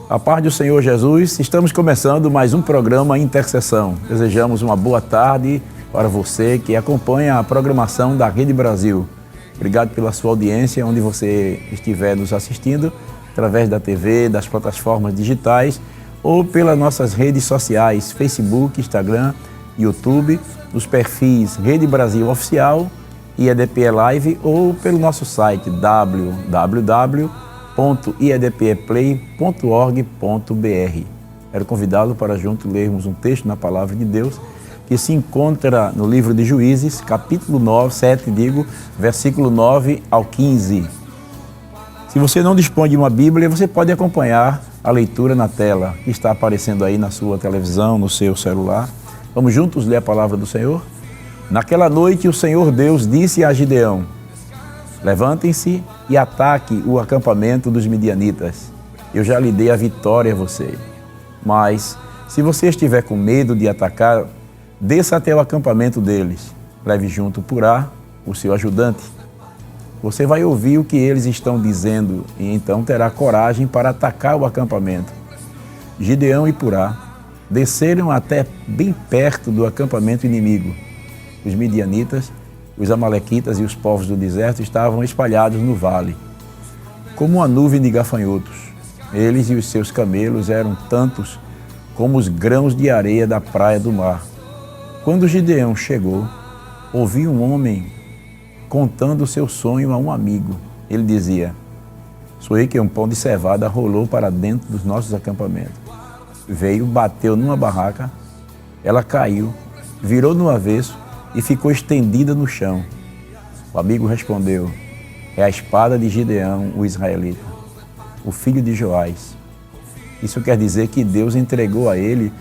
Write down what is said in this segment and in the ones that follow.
A paz do Senhor Jesus, estamos começando mais um programa Intercessão. Desejamos uma boa tarde para você que acompanha a programação da Rede Brasil. Obrigado pela sua audiência, onde você estiver nos assistindo, através da TV, das plataformas digitais ou pelas nossas redes sociais, Facebook, Instagram, YouTube, nos perfis Rede Brasil Oficial e EDPE Live ou pelo nosso site www.iedpeplay.org.br. Quero convidá-lo para junto lermos um texto na Palavra de Deus que se encontra no livro de Juízes, capítulo 7, versículo 9 ao 15. Se você não dispõe de uma Bíblia, você pode acompanhar a leitura na tela, que está aparecendo aí na sua televisão, no seu celular. Vamos juntos ler a Palavra do Senhor? Naquela noite, o Senhor Deus disse a Gideão: levantem-se e ataque o acampamento dos midianitas. Eu já lhe dei a vitória a você. Mas, se você estiver com medo de atacar, desça até o acampamento deles. Leve junto Purá, o seu ajudante. Você vai ouvir o que eles estão dizendo e então terá coragem para atacar o acampamento. Gideão e Purá desceram até bem perto do acampamento inimigo. Os midianitas, os amalequitas e os povos do deserto estavam espalhados no vale, como uma nuvem de gafanhotos. Eles e os seus camelos eram tantos como os grãos de areia da praia do mar. Quando Gideão chegou, ouviu um homem contando o seu sonho a um amigo. Ele dizia: sonhei que um pão de cevada rolou para dentro dos nossos acampamentos. Veio, bateu numa barraca, ela caiu, virou no avesso e ficou estendida no chão. O amigo respondeu: é a espada de Gideão, o israelita, o filho de Joás. Isso quer dizer que Deus entregou a ele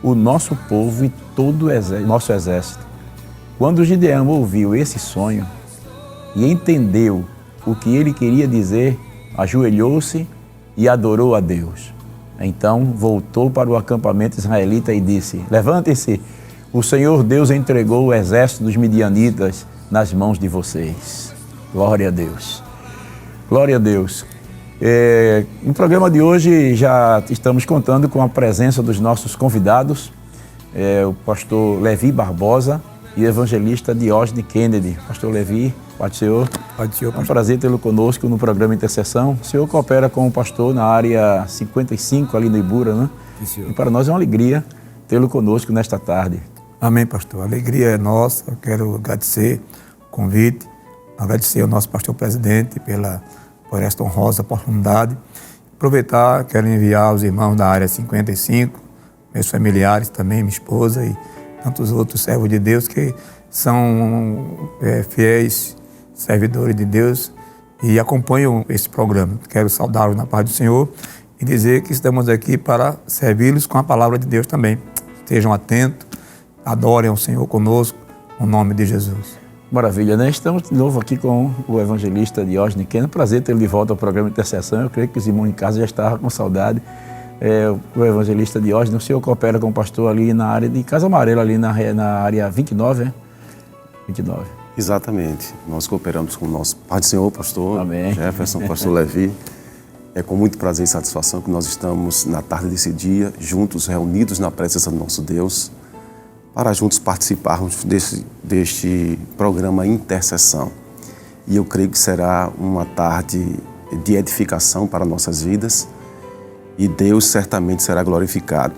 o nosso povo e todo o nosso exército. Quando Gideão ouviu esse sonho e entendeu o que ele queria dizer, ajoelhou-se e adorou a Deus. Então voltou para o acampamento israelita e disse: levantem-se, o Senhor Deus entregou o exército dos midianitas nas mãos de vocês. Glória a Deus. Glória a Deus. No programa de hoje já estamos contando com a presença dos nossos convidados, o pastor Levi Barbosa e o evangelista Diógenes Kennedy. Pastor Levi, paz do Senhor. Paz do Senhor, pastor. É um prazer tê-lo conosco no programa Intercessão. O senhor coopera com o pastor na área 55, ali no Ibura, né? Sim, e para nós é uma alegria tê-lo conosco nesta tarde. Amém, pastor. A alegria é nossa. Eu quero agradecer o convite, agradecer ao nosso pastor presidente por esta honrosa oportunidade. Aproveitar, quero enviar os irmãos da área 55, meus familiares também, minha esposa e tantos outros servos de Deus que são fiéis servidores de Deus e acompanham esse programa. Quero saudá-los na paz do Senhor e dizer que estamos aqui para servi-los com a palavra de Deus também. Estejam atentos, adorem ao Senhor conosco, no nome de Jesus. Maravilha, né? Estamos de novo aqui com o evangelista Diógenes Kennedy. Prazer tê-lo de volta ao programa Intercessão. Eu creio que os irmãos em casa já estavam com saudade. O evangelista Diógenes, o senhor coopera com o pastor ali na área de Casa Amarela, ali na área 29, né? 29. Exatamente. Nós cooperamos com o nosso Pai do Senhor, pastor Amém. Jefferson, pastor Levi. É com muito prazer e satisfação que nós estamos na tarde desse dia, juntos, reunidos na presença do nosso Deus, para juntos participarmos deste programa Intercessão. E eu creio que será uma tarde de edificação para nossas vidas e Deus certamente será glorificado.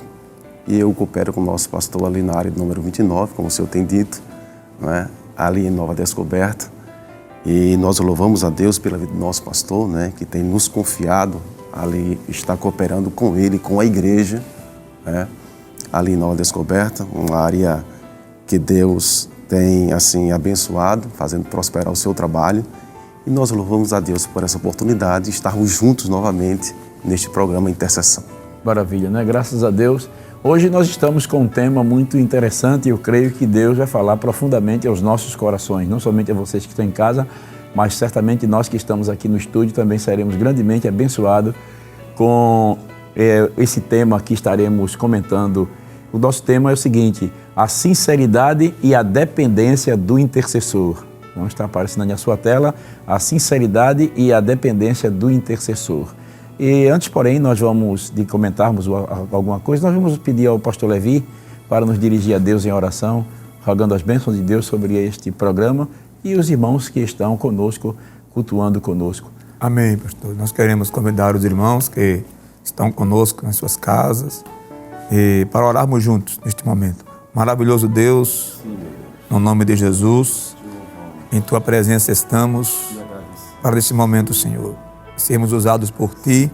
E eu coopero com o nosso pastor ali na área número 29, como o senhor tem dito, né? Ali em Nova Descoberta. E nós louvamos a Deus pela vida do nosso pastor, né? Que tem nos confiado ali, está cooperando com ele, com a igreja, né? Ali em Nova Descoberta, uma área que Deus tem assim abençoado, fazendo prosperar o seu trabalho. E nós louvamos a Deus por essa oportunidade de estarmos juntos novamente neste programa Intercessão. Maravilha, né? Graças a Deus. Hoje nós estamos com um tema muito interessante e eu creio que Deus vai falar profundamente aos nossos corações, não somente a vocês que estão em casa, mas certamente nós que estamos aqui no estúdio também seremos grandemente abençoados com esse tema que estaremos comentando. O nosso tema é o seguinte: a sinceridade e a dependência do intercessor. Então está aparecendo na sua tela a sinceridade e a dependência do intercessor. E antes, porém, de comentarmos alguma coisa, nós vamos pedir ao pastor Levi para nos dirigir a Deus em oração, rogando as bênçãos de Deus sobre este programa e os irmãos que estão conosco, cultuando conosco. Amém, pastor. Nós queremos convidar os irmãos que estão conosco nas suas casas e para orarmos juntos neste momento. Maravilhoso Deus, no nome de Jesus, em Tua presença estamos para esse momento, Senhor. Sermos usados por Ti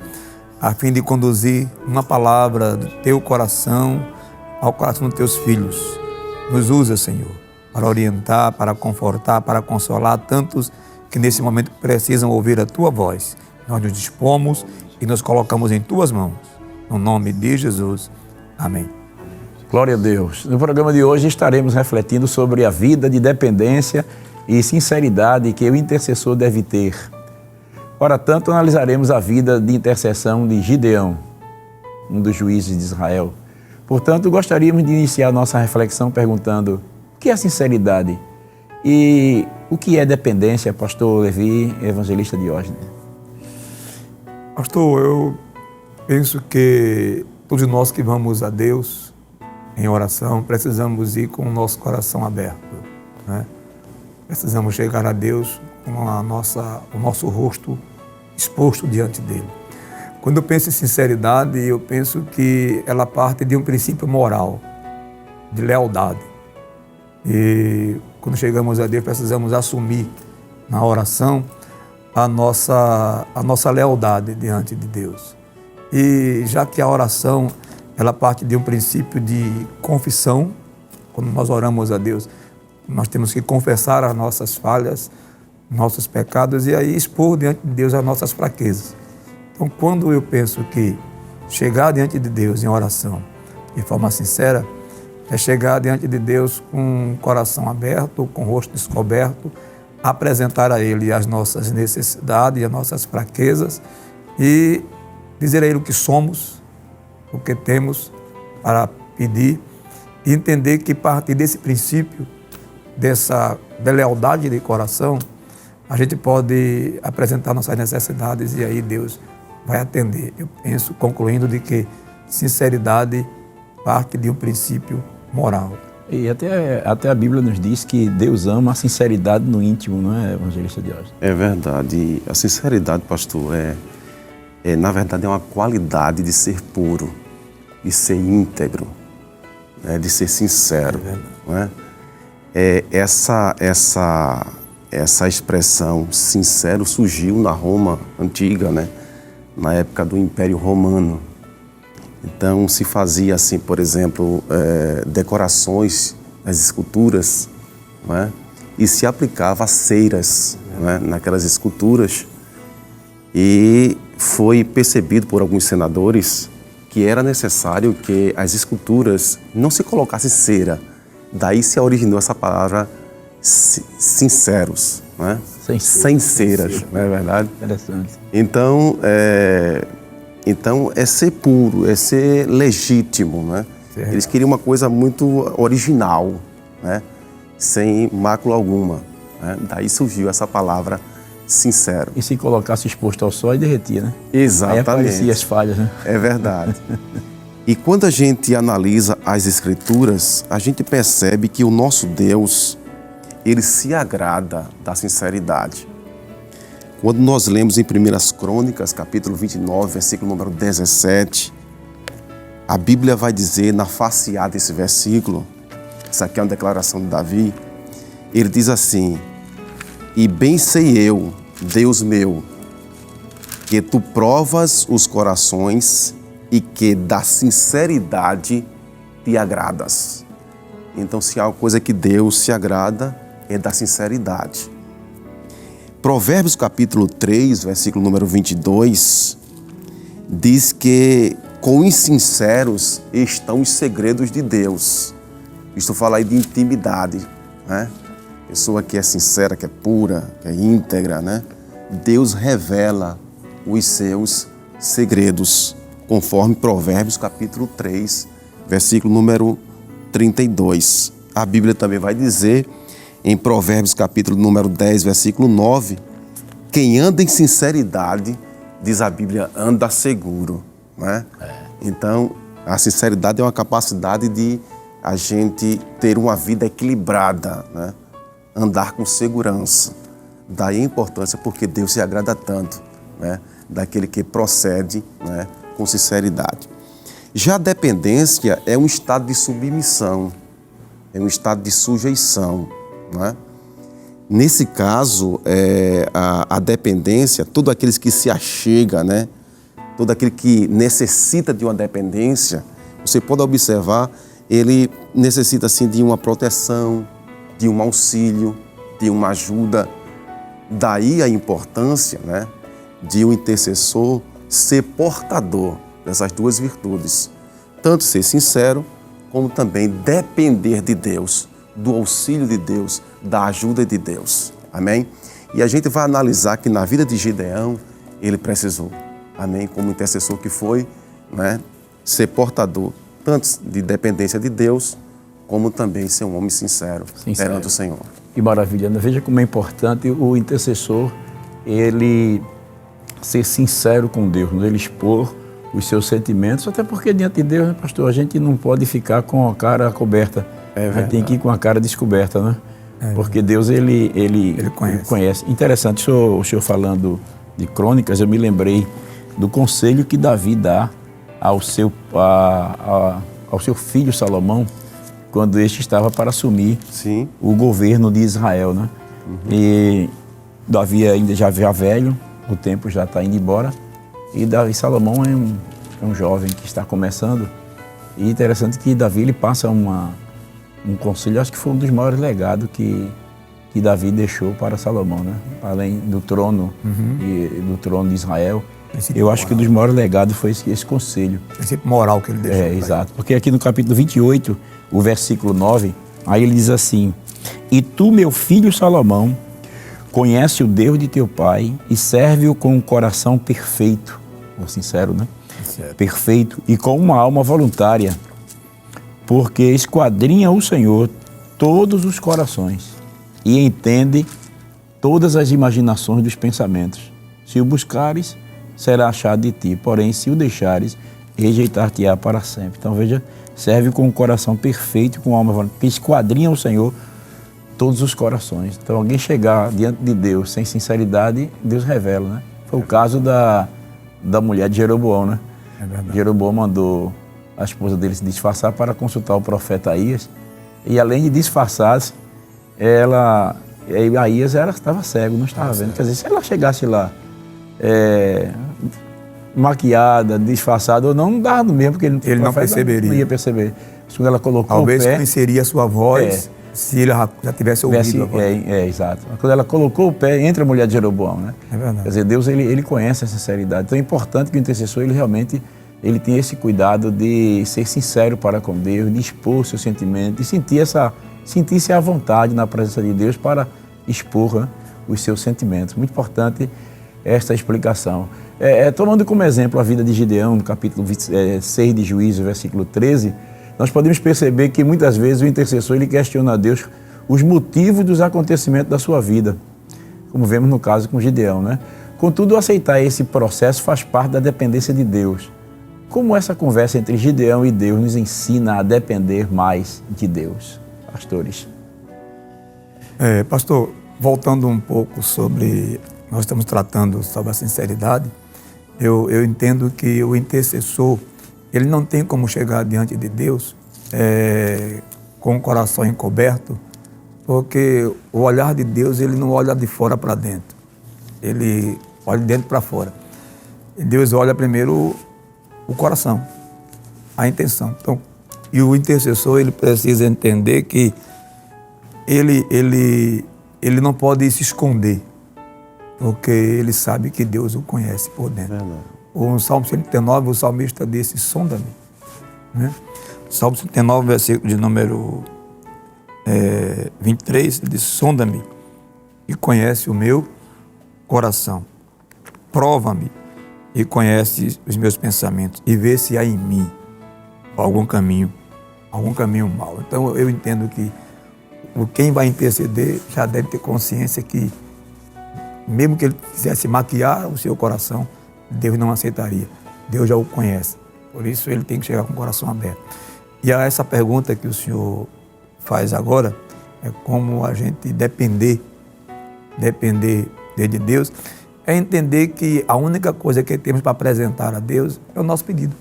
a fim de conduzir uma palavra do Teu coração ao coração dos Teus filhos. Nos usa, Senhor, para orientar, para confortar, para consolar tantos que nesse momento precisam ouvir a Tua voz. Nós nos dispomos e nos colocamos em Tuas mãos. No nome de Jesus. Amém. Glória a Deus. No programa de hoje estaremos refletindo sobre a vida de dependência e sinceridade que o intercessor deve ter. Ora, tanto analisaremos a vida de intercessão de Gideão, um dos juízes de Israel. Portanto, gostaríamos de iniciar nossa reflexão perguntando: o que é sinceridade? E o que é dependência, pastor Levi, evangelista Diógenes? Pastor, eu penso que todos nós que vamos a Deus em oração precisamos ir com o nosso coração aberto, né? Precisamos chegar a Deus com o nosso rosto exposto diante dele. Quando eu penso em sinceridade, eu penso que ela parte de um princípio moral, de lealdade. E quando chegamos a Deus, precisamos assumir na oração a nossa lealdade diante de Deus. E já que a oração, ela parte de um princípio de confissão, quando nós oramos a Deus, nós temos que confessar as nossas falhas, nossos pecados e aí expor diante de Deus as nossas fraquezas. Então, quando eu penso que chegar diante de Deus em oração de forma sincera, é chegar diante de Deus com o coração aberto, com o rosto descoberto, apresentar a Ele as nossas necessidades, as nossas fraquezas e dizer a Ele o que somos, o que temos para pedir e entender que, a partir desse princípio, dessa lealdade de coração, a gente pode apresentar nossas necessidades e aí Deus vai atender. Eu penso, concluindo, de que sinceridade parte de um princípio moral. E até a Bíblia nos diz que Deus ama a sinceridade no íntimo, não é, evangelista Diógenes? É verdade. A sinceridade, pastor, na verdade é uma qualidade de ser puro, de ser íntegro, né, de ser sincero. Não é? Essa expressão sincero surgiu na Roma antiga, né? Na época do Império Romano. Então se fazia assim, por exemplo, decorações nas esculturas, né? E se aplicava a ceras, né, naquelas esculturas. E foi percebido por alguns senadores que era necessário que as esculturas não se colocasse cera. Daí se originou essa palavra sinceros, né? Sem ceras, não é verdade? Interessante. Então é ser puro, é ser legítimo, né? Certo. Eles queriam uma coisa muito original, né? Sem mácula alguma, né? Daí surgiu essa palavra sincero. E se colocasse exposto ao sol e derretia, né? Exatamente. Aí aparecia as falhas, né? É verdade. E quando a gente analisa as Escrituras, a gente percebe que o nosso Deus, Ele se agrada da sinceridade. Quando nós lemos em 1 Crônicas, capítulo 29, versículo número 17, a Bíblia vai dizer, na face A desse versículo, isso aqui é uma declaração de Davi, ele diz assim: e bem sei eu, Deus meu, que tu provas os corações e que da sinceridade te agradas. Então, se há uma coisa que Deus se agrada, é da sinceridade. Provérbios capítulo 3, versículo número 22, diz que com os sinceros estão os segredos de Deus. Isto fala aí de intimidade, né? Pessoa que é sincera, que é pura, que é íntegra, né? Deus revela os seus segredos, conforme Provérbios capítulo 3, versículo número 32. A Bíblia também vai dizer, em Provérbios capítulo número 10, versículo 9, quem anda em sinceridade diz a Bíblia, anda seguro, né? Então, a sinceridade é uma capacidade de a gente ter uma vida equilibrada, né? Andar com segurança. Daí a importância, porque Deus se agrada tanto, né? Daquele que procede, né? Com sinceridade. Já a dependência é um estado de submissão, é um estado de sujeição, né? Nesse caso, a dependência, todo aquele que se achega, né? Todo aquele que necessita de uma dependência, você pode observar, ele necessita assim, de uma proteção, de um auxílio, de uma ajuda. Daí a importância, né, de um intercessor ser portador dessas duas virtudes. Tanto ser sincero, como também depender de Deus, do auxílio de Deus, da ajuda de Deus. Amém? E a gente vai analisar que na vida de Gideão, ele precisou, amém? Como intercessor que foi, né, ser portador tanto de dependência de Deus, como também ser um homem sincero perante o Senhor. Que maravilha, né? Veja como é importante o intercessor, ele ser sincero com Deus, ele expor os seus sentimentos, até porque diante de Deus, né, pastor, a gente não pode ficar com a cara coberta, a gente tem que ir com a cara descoberta, né? Porque Deus, ele conhece. Interessante, o senhor falando de Crônicas, eu me lembrei do conselho que Davi dá ao seu filho Salomão, quando este estava para assumir o governo de Israel, né? E Davi ainda já velho, o tempo já está indo embora, e Salomão é um jovem que está começando. E interessante que Davi ele passa um conselho, acho que foi um dos maiores legados que Davi deixou para Salomão, né? Além do trono e do trono de Israel. Eu acho que um dos maiores legados foi esse conselho. Princípio moral que ele deixou. Exato. Porque aqui no capítulo 28, o versículo 9, aí ele diz assim: E tu, meu filho Salomão, conhece o Deus de teu pai e serve-o com um coração perfeito, ou sincero, né? Perfeito, e com uma alma voluntária, porque esquadrinha o Senhor todos os corações e entende todas as imaginações dos pensamentos. Se o buscares, será achado de ti, porém, se o deixares, rejeitar-te-á para sempre. Então, veja, serve com um coração perfeito, com alma voluntária, que esquadrinha o Senhor todos os corações. Então, alguém chegar diante de Deus sem sinceridade, Deus revela, né? Foi o caso da mulher de Jeroboão, né? É verdade. Jeroboão mandou a esposa dele se disfarçar para consultar o profeta Aías, e além de disfarçar-se, Aías estava cego, não estava vendo. Quer dizer, se ela chegasse lá maquiada, disfarçada ou não dava no mesmo, porque ele não perceberia. Não ia perceber. Quando ela colocou Talvez o pé, conheceria a sua voz se ele já tivesse ouvido a voz. Exato. Quando ela colocou o pé, entra a mulher de Jeroboão, né? É verdade. Quer dizer, Deus ele conhece a sinceridade. Então é importante que o intercessor ele realmente tenha esse cuidado de ser sincero para com Deus, de expor seus sentimentos, de sentir-se à vontade na presença de Deus para expor, né, os seus sentimentos. Muito importante esta explicação. Tomando como exemplo a vida de Gideão, no capítulo 6 de Juízes, versículo 13, nós podemos perceber que muitas vezes o intercessor ele questiona a Deus os motivos dos acontecimentos da sua vida, como vemos no caso com Gideão, né? Contudo, aceitar esse processo faz parte da dependência de Deus. Como essa conversa entre Gideão e Deus nos ensina a depender mais de Deus? Pastores. Pastor, voltando um pouco sobre... Nós estamos tratando sobre a sinceridade. Eu entendo que o intercessor, ele não tem como chegar diante de Deus com o coração encoberto, porque o olhar de Deus, ele não olha de fora para dentro. Ele olha de dentro para fora. E Deus olha primeiro o coração, a intenção. Então, e o intercessor, ele precisa entender que ele não pode se esconder, porque ele sabe que Deus o conhece por dentro. O Salmo 139, o salmista disse, sonda-me. Né? Salmo 139, versículo de número 23, ele diz, sonda-me e conhece o meu coração. Prova-me e conhece os meus pensamentos e vê se há em mim algum caminho mau. Então eu entendo que quem vai interceder já deve ter consciência que mesmo que ele quisesse maquiar o seu coração, Deus não aceitaria. Deus já o conhece. Por isso ele tem que chegar com o coração aberto. E a essa pergunta que o senhor faz agora, é como a gente depender de Deus, é entender que a única coisa que temos para apresentar a Deus é o nosso pedido.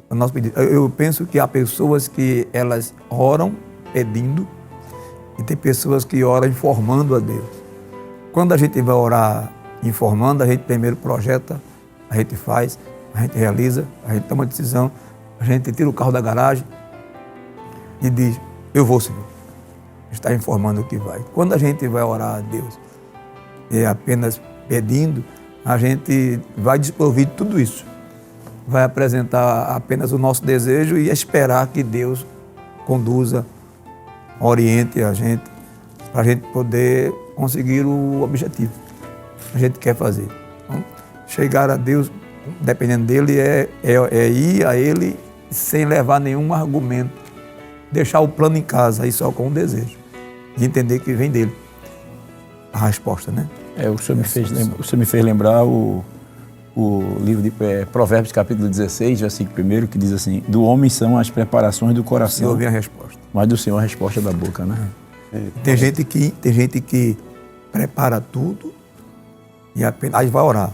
O nosso pedido. Eu penso que há pessoas que elas oram pedindo e tem pessoas que oram informando a Deus. Quando a gente vai orar informando, a gente primeiro projeta, a gente faz, a gente realiza, a gente toma uma decisão, a gente tira o carro da garagem e diz, eu vou, Senhor. Está informando o que vai. Quando a gente vai orar a Deus e apenas pedindo, a gente vai desprovido de tudo isso. Vai apresentar apenas o nosso desejo e esperar que Deus conduza, oriente a gente, para a gente poder conseguir o objetivo que a gente quer fazer. Então, chegar a Deus, dependendo dele, é ir a Ele sem levar nenhum argumento. Deixar o plano em casa, aí só com o desejo. De entender que vem dele a resposta, né? O senhor me fez lembrar o livro de Provérbios, capítulo 16, versículo 1, que diz assim, do homem são as preparações do coração. O Senhor vem a resposta. Mas do Senhor a resposta da boca, né? Tem gente que prepara tudo e apenas aí vai orar.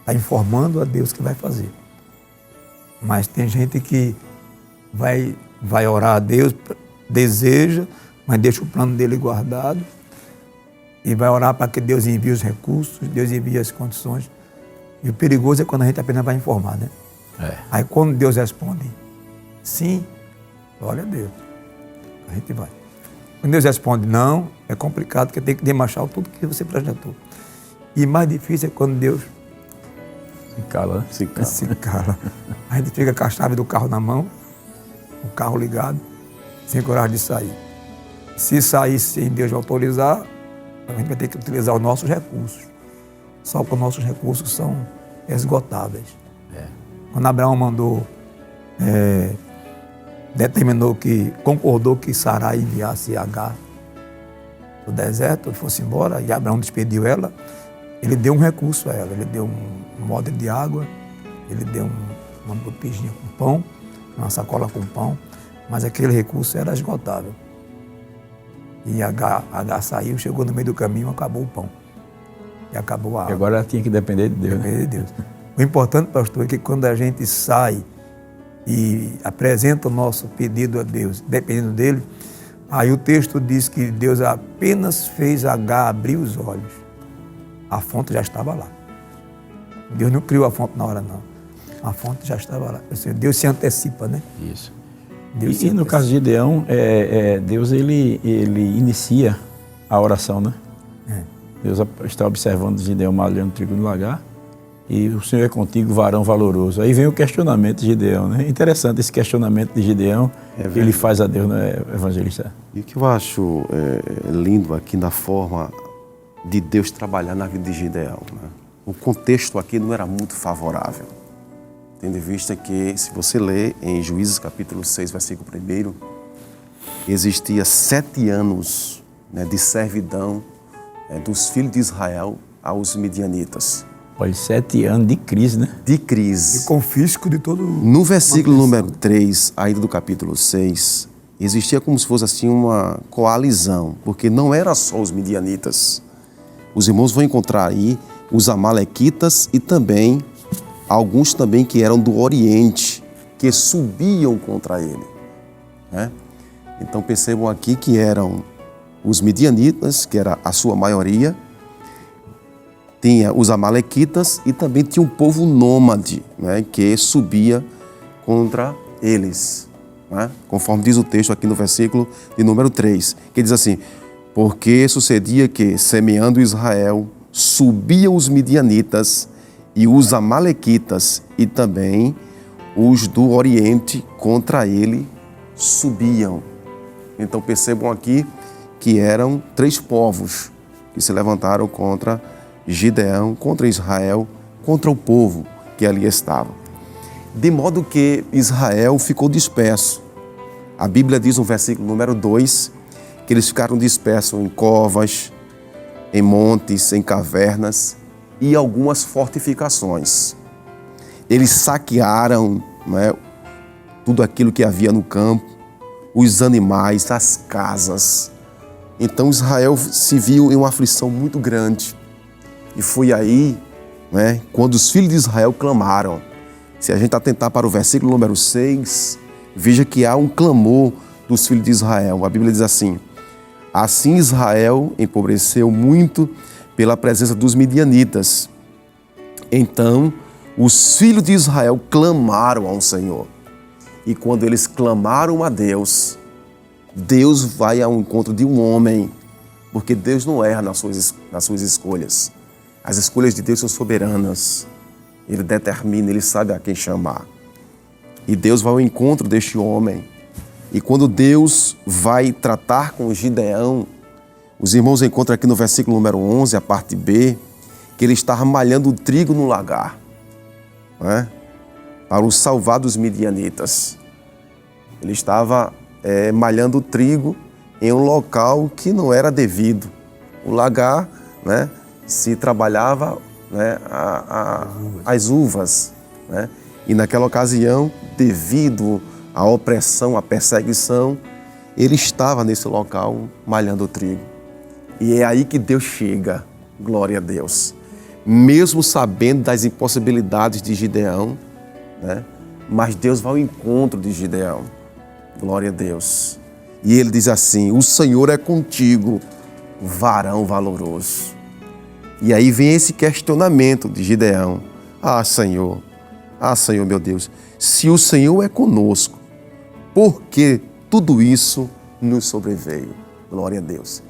Está informando a Deus que vai fazer. Mas tem gente que vai orar a Deus, deseja, mas deixa o plano dele guardado e vai orar para que Deus envie os recursos, Deus envie as condições. E o perigoso é quando a gente apenas vai informar, né? Aí quando Deus responde sim, glória a Deus, a gente vai. Quando Deus responde não, é complicado, porque tem que desmanchar tudo que você projetou. E mais difícil é quando Deus se cala. Se cala. A gente fica com a chave do carro na mão, o carro ligado, sem coragem de sair. Se sair sem Deus autorizar, a gente vai ter que utilizar os nossos recursos. Só que os nossos recursos são esgotáveis. Quando Abraão concordou que Sarai enviasse Agar do deserto, fosse embora, e Abraão despediu ela, ele deu um recurso a ela, ele deu um molde de água, ele deu uma botijinha com pão, uma sacola com pão, mas aquele recurso era esgotável. E Agar saiu, chegou no meio do caminho, acabou o pão. E acabou a água. E agora ela tinha que depender de Deus. Depender de Deus. O importante, pastor, é que quando a gente sai e apresenta o nosso pedido a Deus, dependendo dele, aí o texto diz que Deus apenas fez Agar abrir os olhos. A fonte já estava lá. Deus não criou a fonte na hora, não. A fonte já estava lá. Deus se antecipa, né? Isso. E no caso de Gideão, Deus ele inicia a oração, né? Deus está observando Gideão malhando trigo no lagar e o Senhor é contigo, varão valoroso. Aí vem o questionamento de Gideão, né? Interessante esse questionamento de Gideão que ele faz a Deus, né, evangelista? E o que eu acho lindo aqui na forma de Deus trabalhar na vida de Gideão, né? O contexto aqui não era muito favorável. Tendo em vista que, se você ler em Juízes capítulo 6, versículo 1, existia 7 anos, né, de servidão dos filhos de Israel aos midianitas. Olha, 7 anos de crise, né? De crise. De confisco de todo... No versículo número 3, ainda do capítulo 6, existia como se fosse assim uma coalizão, porque não era só os midianitas. Os irmãos vão encontrar aí os amalequitas e também alguns também que eram do Oriente, que subiam contra ele, né? Então percebam aqui que eram os midianitas, que era a sua maioria, tinha os amalequitas e também tinha um povo nômade, né, que subia contra eles, né? Conforme diz o texto aqui no versículo de número 3, que diz assim, porque sucedia que, semeando Israel, subiam os midianitas e os amalequitas e também os do Oriente contra ele subiam. Então percebam aqui que eram 3 povos que se levantaram contra Gideão, contra Israel, contra o povo que ali estava. De modo que Israel ficou disperso. A Bíblia diz no versículo número 2 que eles ficaram dispersos em covas, em montes, em cavernas, e algumas fortificações. Eles saquearam, né, tudo aquilo que havia no campo, os animais, as casas. Então Israel se viu em uma aflição muito grande. E foi aí, né, quando os filhos de Israel clamaram. Se a gente atentar para o versículo número 6, veja que há um clamor dos filhos de Israel. A Bíblia diz assim: assim Israel empobreceu muito pela presença dos midianitas. Então os filhos de Israel clamaram ao Senhor. E quando eles clamaram a Deus, Deus vai ao encontro de um homem, porque Deus não erra nas suas escolhas. As escolhas de Deus são soberanas. Ele determina, Ele sabe a quem chamar. E Deus vai ao encontro deste homem. E quando Deus vai tratar com Gideão, os irmãos encontram aqui no versículo número 11, a parte B, que ele estava malhando o trigo no lagar, né, para o salvar dos midianitas. Ele estava malhando o trigo em um local que não era devido. O lagar, né, se trabalhava, né, as uvas, né? E naquela ocasião, devido à opressão, à perseguição, ele estava nesse local malhando o trigo. E é aí que Deus chega, glória a Deus. Mesmo sabendo das impossibilidades de Gideão, né, mas Deus vai ao encontro de Gideão, glória a Deus. E ele diz assim: o Senhor é contigo, varão valoroso. E aí vem esse questionamento de Gideão: ah, Senhor, meu Deus, se o Senhor é conosco, por que tudo isso nos sobreveio? Glória a Deus.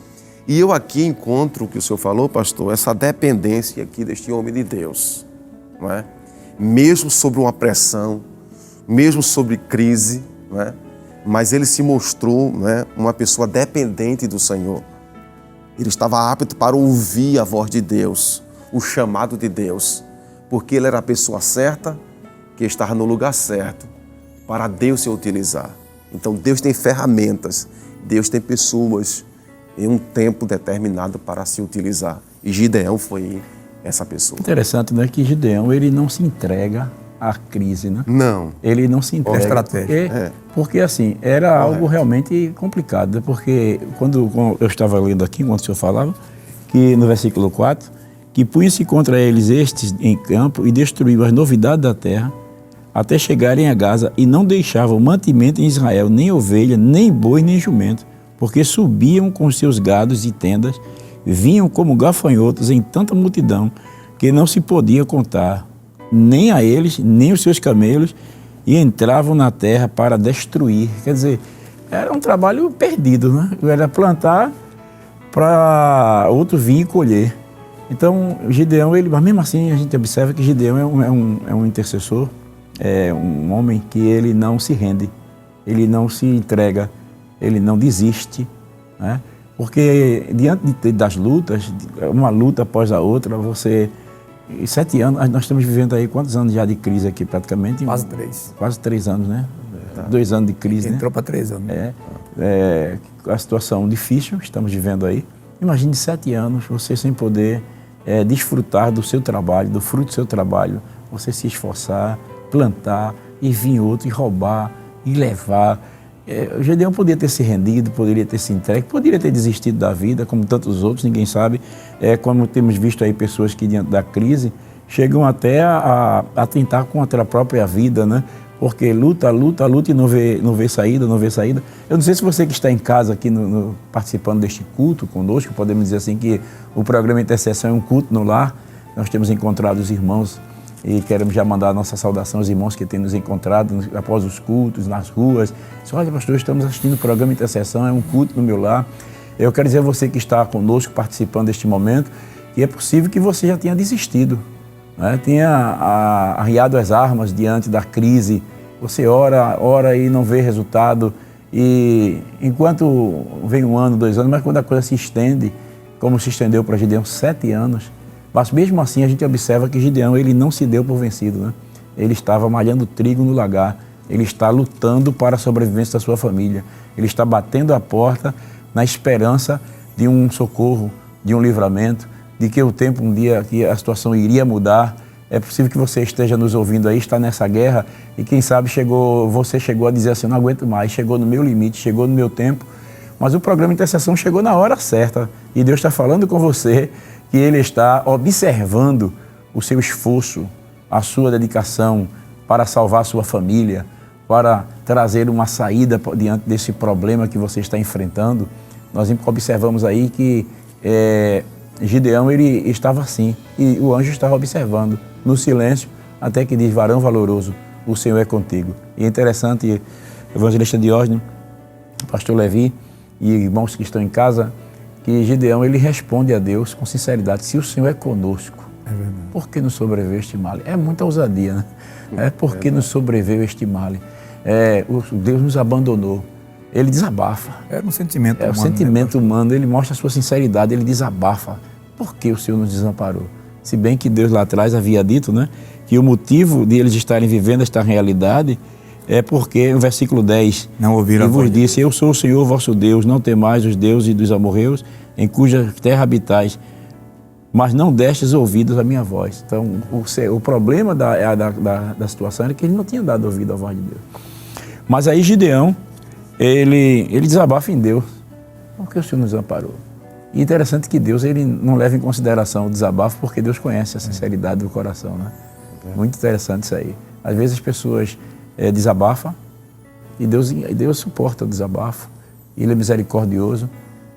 E eu aqui encontro o que o senhor falou, pastor, essa dependência aqui deste homem de Deus, não é? Mesmo sobre uma pressão, mesmo sobre crise, não é? Mas ele se mostrou, não é, uma pessoa dependente do Senhor. Ele estava apto para ouvir a voz de Deus, o chamado de Deus, porque ele era a pessoa certa, que estava no lugar certo, para Deus se utilizar. Então Deus tem ferramentas, Deus tem pessoas em um tempo determinado para se utilizar. E Gideão foi essa pessoa. Interessante, né, que Gideão, ele não se entrega à crise, né? Não. Ele não se entrega. Estratégia. Porque assim, era algo realmente complicado, porque quando eu estava lendo aqui, enquanto o senhor falava, que no versículo 4, que punha-se contra eles estes em campo e destruiu as novidades da terra, até chegarem a Gaza, e não deixavam mantimento em Israel, nem ovelha, nem boi, nem jumento, porque subiam com seus gados e tendas, vinham como gafanhotos em tanta multidão, que não se podia contar, nem a eles, nem os seus camelos, e entravam na terra para destruir. Quer dizer, era um trabalho perdido, né? Era plantar para outro vir e colher. Então, Gideão, mas mesmo assim a gente observa que Gideão é um intercessor, é um homem que ele não se rende, ele não se entrega, ele não desiste, né? Porque diante das lutas, uma luta após a outra, 7 anos, nós estamos vivendo aí quantos anos já de crise aqui praticamente? Quase 3. Quase 3 anos, né? 2 anos de crise, né? Entrou para 3 anos. A situação difícil estamos vivendo aí. Imagine 7 anos você sem poder desfrutar do seu trabalho, do fruto do seu trabalho, você se esforçar, plantar e vir outro e roubar e levar. O Gideão poderia ter se rendido, poderia ter se entregue, poderia ter desistido da vida, como tantos outros, ninguém sabe. Como temos visto aí pessoas que diante da crise chegam até a tentar contra a própria vida, né? Porque luta e não vê saída. Eu não sei se você que está em casa aqui participando deste culto conosco, podemos dizer assim que o programa Intercessão é um culto no lar. Nós temos encontrado os irmãos e queremos já mandar a nossa saudação aos irmãos que têm nos encontrado após os cultos, nas ruas. Olha, pastor, estamos assistindo o programa Intercessão, é um culto no meu lar. Eu quero dizer a você que está conosco participando deste momento que é possível que você já tenha desistido, né? Tenha arriado as armas diante da crise. Você ora e não vê resultado. E enquanto vem 1 ano, 2 anos, mas quando a coisa se estende, como se estendeu para Gideão 7 anos, mas mesmo assim a gente observa que Gideão ele não se deu por vencido, né? Ele estava malhando trigo no lagar, ele está lutando para a sobrevivência da sua família, ele está batendo a porta na esperança de um socorro, de um livramento, de que o tempo, um dia, que a situação iria mudar. É possível que você esteja nos ouvindo aí, está nessa guerra e quem sabe você chegou a dizer assim, não aguento mais, chegou no meu limite, chegou no meu tempo, mas o programa de intercessão chegou na hora certa e Deus está falando com você que Ele está observando o seu esforço, a sua dedicação para salvar a sua família, para trazer uma saída diante desse problema que você está enfrentando. Nós observamos aí que Gideão, ele estava assim, e o anjo estava observando, no silêncio, até que diz, varão valoroso, o Senhor é contigo. E é interessante, evangelista Diógenes, pastor Levi e irmãos que estão em casa, que Gideão, ele responde a Deus com sinceridade, se o Senhor é conosco, por que nos sobreveio este mal? É muita ousadia, né? Por que nos sobreveio este mal? Deus nos abandonou. Ele desabafa. Era um sentimento humano. É um sentimento humano, ele mostra a sua sinceridade, ele desabafa. Por que o Senhor nos desamparou? Se bem que Deus lá atrás havia dito, né, que o motivo de eles estarem vivendo esta realidade é porque, no versículo 10, não ouviram ele vos disse, eu sou o Senhor vosso Deus, não temais os deuses dos amorreus, em cuja terra habitais, mas não destes ouvidos à minha voz. Então, o problema da situação era que ele não tinha dado ouvido à voz de Deus. Mas aí Gideão, ele desabafa em Deus. Por que o Senhor nos amparou? E interessante que Deus ele não leva em consideração o desabafo, porque Deus conhece a sinceridade do coração, né? Muito interessante isso aí. Às vezes as pessoas desabafam e Deus suporta o desabafo. Ele é misericordioso.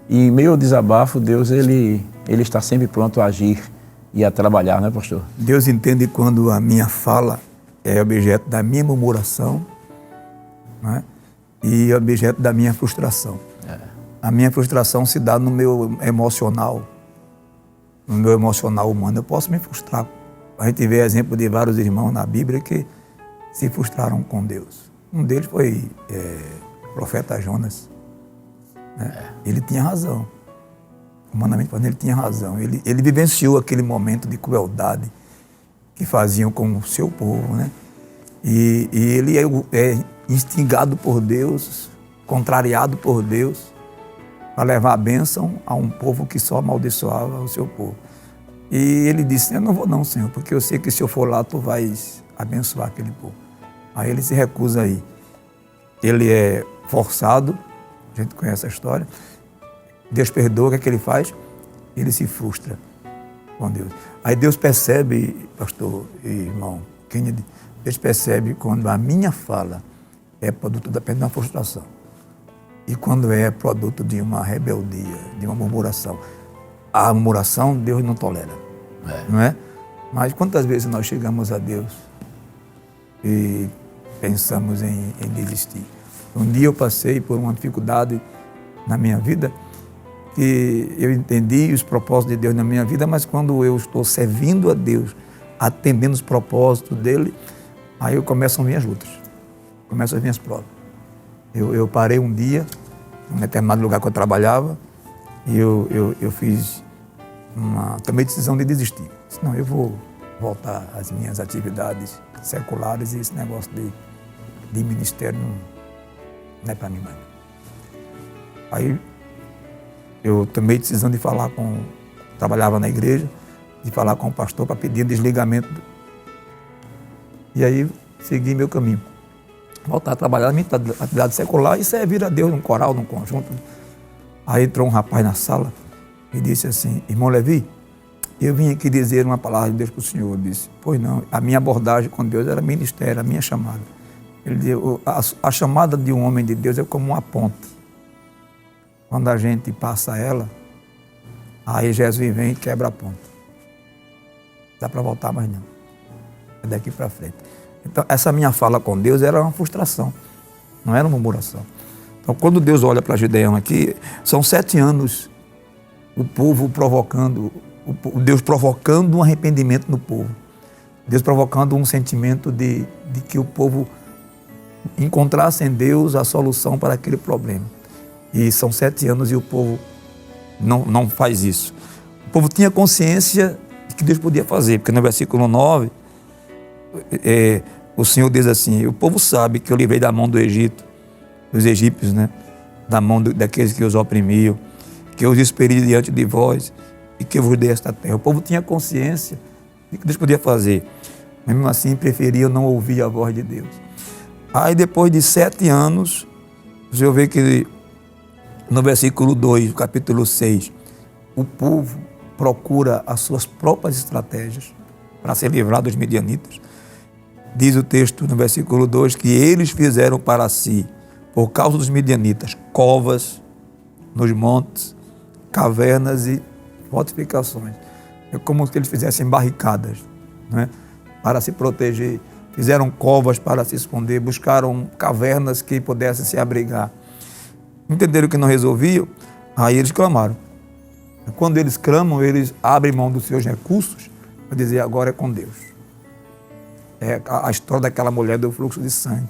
E em meio ao desabafo, Deus ele está sempre pronto a agir e a trabalhar, né, pastor? Deus entende quando a minha fala é objeto da minha murmuração, né? E objeto da minha frustração. A minha frustração se dá no meu emocional humano. Eu posso me frustrar. A gente vê exemplo de vários irmãos na Bíblia que se frustraram com Deus. Um deles foi o profeta Jonas. Né? Ele tinha razão. Humanamente falando, ele tinha razão. Ele vivenciou aquele momento de crueldade que faziam com o seu povo, né? E ele é instigado por Deus, contrariado por Deus, para levar a bênção a um povo que só amaldiçoava o seu povo. E ele disse, eu não vou não, Senhor, porque eu sei que se eu for lá, tu vais abençoar aquele povo. Aí ele se recusa a ir. Ele é forçado, a gente conhece a história, Deus perdoa, o que é que ele faz? Ele se frustra com Deus. Aí Deus percebe, pastor e irmão Kennedy, Deus percebe quando a minha fala é produto apenas de uma frustração. E quando é produto de uma rebeldia, de uma murmuração. A murmuração Deus não tolera, não é? Mas quantas vezes nós chegamos a Deus e pensamos em desistir? Um dia eu passei por uma dificuldade na minha vida que eu entendi os propósitos de Deus na minha vida, mas quando eu estou servindo a Deus, atendendo os propósitos dEle, aí começam as minhas lutas, começam as minhas provas. Eu parei um dia, em um determinado lugar que eu trabalhava, e eu tomei a decisão de desistir. Disse, não, eu vou voltar às minhas atividades seculares e esse negócio de ministério não é para mim mais. Aí eu tomei a decisão de falar trabalhava na igreja, de falar com o pastor para pedir desligamento. E aí segui meu caminho. Voltar a trabalhar na minha atividade secular e servir a Deus num coral, num conjunto. Aí entrou um rapaz na sala e disse assim, irmão Levi, eu vim aqui dizer uma palavra de Deus para o senhor. Eu disse, pois não, a minha abordagem com Deus era ministério, a minha chamada. Ele disse, a chamada de um homem de Deus é como uma ponte. Quando a gente passa ela, aí Jesus vem e quebra a ponte. Não dá para voltar mais não. É daqui para frente. Então, essa minha fala com Deus era uma frustração, não era uma murmuração. Então, quando Deus olha para Gideão aqui, são 7 anos o povo provocando, Deus provocando um arrependimento no povo. Deus provocando um sentimento de que o povo encontrasse em Deus a solução para aquele problema. E são 7 anos e o povo não faz isso. O povo tinha consciência de que Deus podia fazer, porque no versículo 9, o Senhor diz assim, o povo sabe que eu livrei da mão do Egito, dos egípcios, né? Da mão daqueles que os oprimiam, que eu os expeli diante de vós, e que eu vos dei esta terra. O povo tinha consciência de que Deus podia fazer, mas mesmo assim preferia não ouvir a voz de Deus. Aí depois de 7 anos, você vê que no versículo 2, do capítulo 6, o povo procura as suas próprias estratégias para se livrar dos midianitas. Diz o texto no versículo 2 que eles fizeram para si, por causa dos midianitas, covas nos montes, cavernas e fortificações. É como se eles fizessem barricadas, né, para se proteger. Fizeram covas para se esconder, buscaram cavernas que pudessem se abrigar. Entenderam que não resolviam, aí eles clamaram. Quando eles clamam, eles abrem mão dos seus recursos para dizer agora é com Deus. É a história daquela mulher do fluxo de sangue.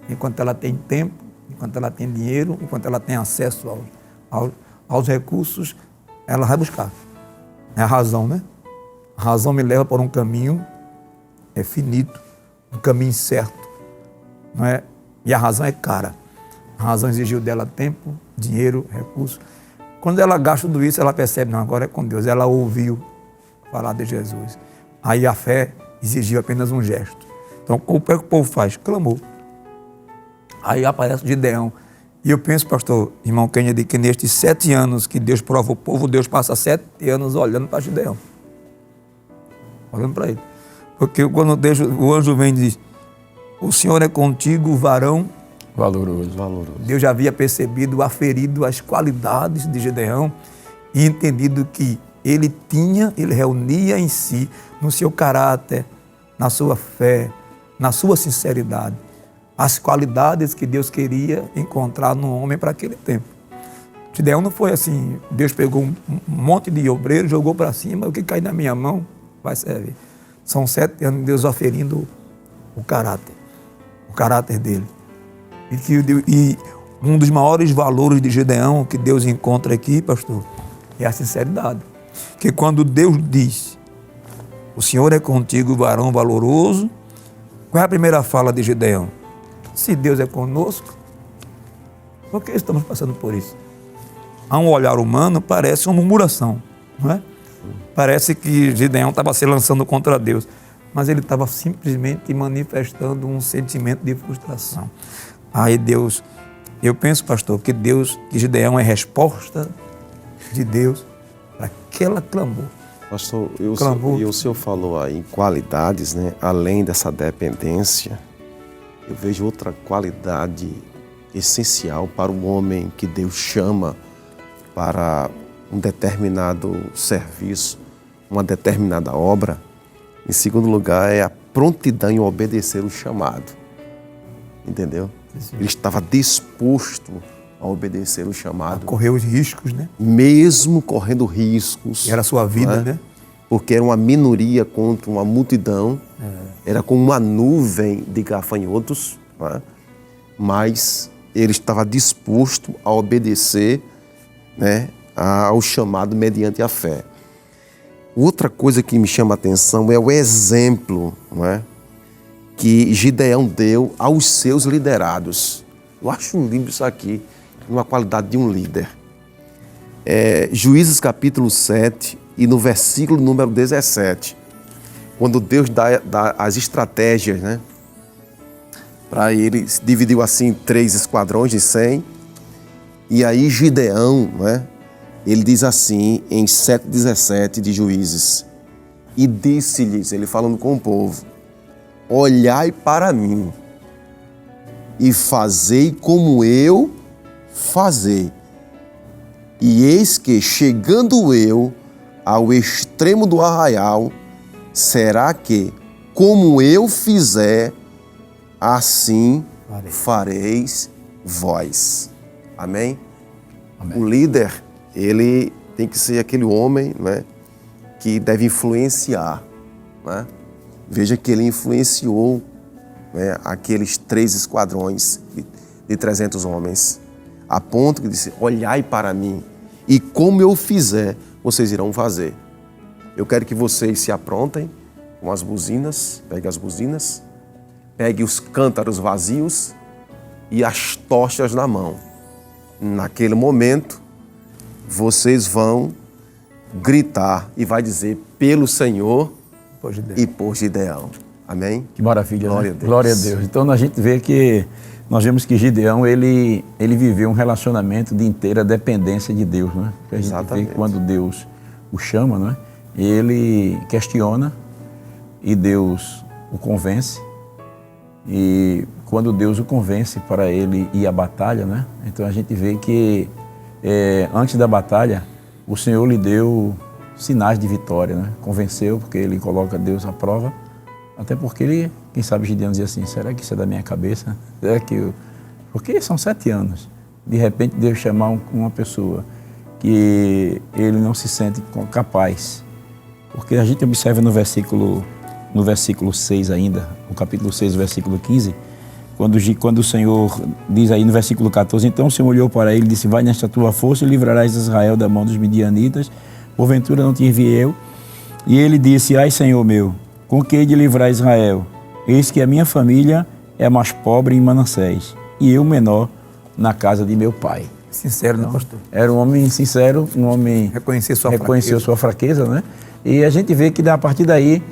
Enquanto ela tem tempo, enquanto ela tem dinheiro, enquanto ela tem acesso aos recursos, ela vai buscar. É a razão, né? A razão me leva por um caminho finito, um caminho certo, não é? E a razão é cara. A razão exigiu dela tempo, dinheiro, recursos. Quando ela gasta tudo isso, ela percebe, não, agora é com Deus. Ela ouviu falar de Jesus. Aí a fé exigiu apenas um gesto. Então, o que o povo faz? Clamou. Aí aparece Gideão. E eu penso, pastor, irmão Kennedy, que nestes 7 anos que Deus prova o povo, Deus passa 7 anos olhando para Gideão. Olhando para ele. Porque quando o anjo vem e diz, o Senhor é contigo, varão valoroso. Deus já havia percebido, aferido as qualidades de Gideão e entendido que ele reunia em si, no seu caráter, na sua fé, na sua sinceridade, as qualidades que Deus queria encontrar no homem para aquele tempo. Gideão não foi assim, Deus pegou um monte de obreiros, jogou para cima, o que cair na minha mão vai servir. São 7 anos de Deus oferindo o caráter dele. E um dos maiores valores de Gideão que Deus encontra aqui, pastor, é a sinceridade. Que quando Deus diz, o Senhor é contigo, varão valoroso, qual é a primeira fala de Gideão? Se Deus é conosco, por que estamos passando por isso? A um olhar humano parece uma murmuração, não é? Parece que Gideão estava se lançando contra Deus, mas ele estava simplesmente manifestando um sentimento de frustração. Aí Deus, eu penso, pastor, que Gideão é resposta de Deus para aquela clamor. Pastor, e o senhor falou aí em qualidades, né? Além dessa dependência, eu vejo outra qualidade essencial para o homem que Deus chama para um determinado serviço, uma determinada obra. Em segundo lugar, é a prontidão em obedecer o chamado. Entendeu? Sim. Ele estava disposto a obedecer o chamado. A correr os riscos, né? Mesmo correndo riscos. Era a sua vida, né? Porque era uma minoria contra uma multidão. Era como uma nuvem de gafanhotos. Né? Mas ele estava disposto a obedecer, né, ao chamado mediante a fé. Outra coisa que me chama a atenção é o exemplo, não é, que Gideão deu aos seus liderados. Eu acho lindo isso aqui, uma qualidade de um líder. Juízes capítulo 7 e no versículo número 17, quando Deus dá as estratégias, né, para ele, dividiu assim em 3 esquadrões de 100, e aí Gideão, né, ele diz assim em 7:17 de Juízes, e disse-lhes, ele falando com o povo, olhai para mim e fazei como eu fazei. E eis que, chegando eu ao extremo do arraial, será que, como eu fizer, assim fareis vós. Amém? Amém. O líder, ele tem que ser aquele homem, né, que deve influenciar. Né? Veja que ele influenciou, né, aqueles 3 esquadrões de 300 homens, a ponto que disse, olhai para mim, e como eu fizer, vocês irão fazer. Eu quero que vocês se aprontem com as buzinas, pegue as buzinas, pegue os cântaros vazios e as tochas na mão. Naquele momento, vocês vão gritar e vai dizer pelo Senhor Por Gideão. e por Gideão. Amém? Que maravilha, Glória né? a Deus. Glória a Deus. Então a gente vê que nós vemos que Gideão ele viveu um relacionamento de inteira dependência de Deus, né? Porque a gente Exatamente. vê que quando Deus o chama, né? Ele questiona e Deus o convence. E quando Deus o convence para ele ir à batalha, né? Então a gente vê que antes da batalha o Senhor lhe deu sinais de vitória, né? Convenceu porque ele coloca Deus à prova. Até porque ele, quem sabe Gideão dizia assim, será que isso é da minha cabeça? Será que eu... Porque são 7 anos. De repente Deus chamar uma pessoa que ele não se sente capaz. Porque a gente observa no versículo 6 ainda, no capítulo 6, versículo 15, quando o Senhor diz aí no versículo 14, então o Senhor olhou para ele e disse, vai nesta tua força e livrarás Israel da mão dos midianitas, porventura não te enviei eu? E ele disse, ai Senhor meu, com que hei de livrar Israel? Eis que a minha família é a mais pobre em Manassés, e eu menor na casa de meu pai. Sincero, né, pastor? Era um homem sincero, um homem Reconheceu sua fraqueza, né? E a gente vê que a partir daí,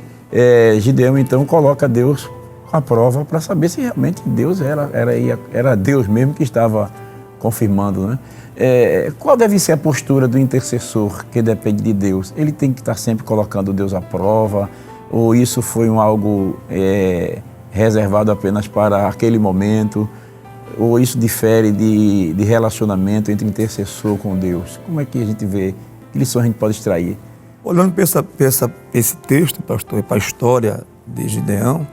Gideão então coloca Deus à prova para saber se realmente Deus era Deus mesmo que estava confirmando, né? Qual deve ser a postura do intercessor que depende de Deus? Ele tem que estar sempre colocando Deus à prova? Ou isso foi algo reservado apenas para aquele momento? Ou isso difere de relacionamento entre intercessor com Deus? Como é que a gente vê? Que lição a gente pode extrair? Olhando para esse texto, pastor, para a história de Gideão,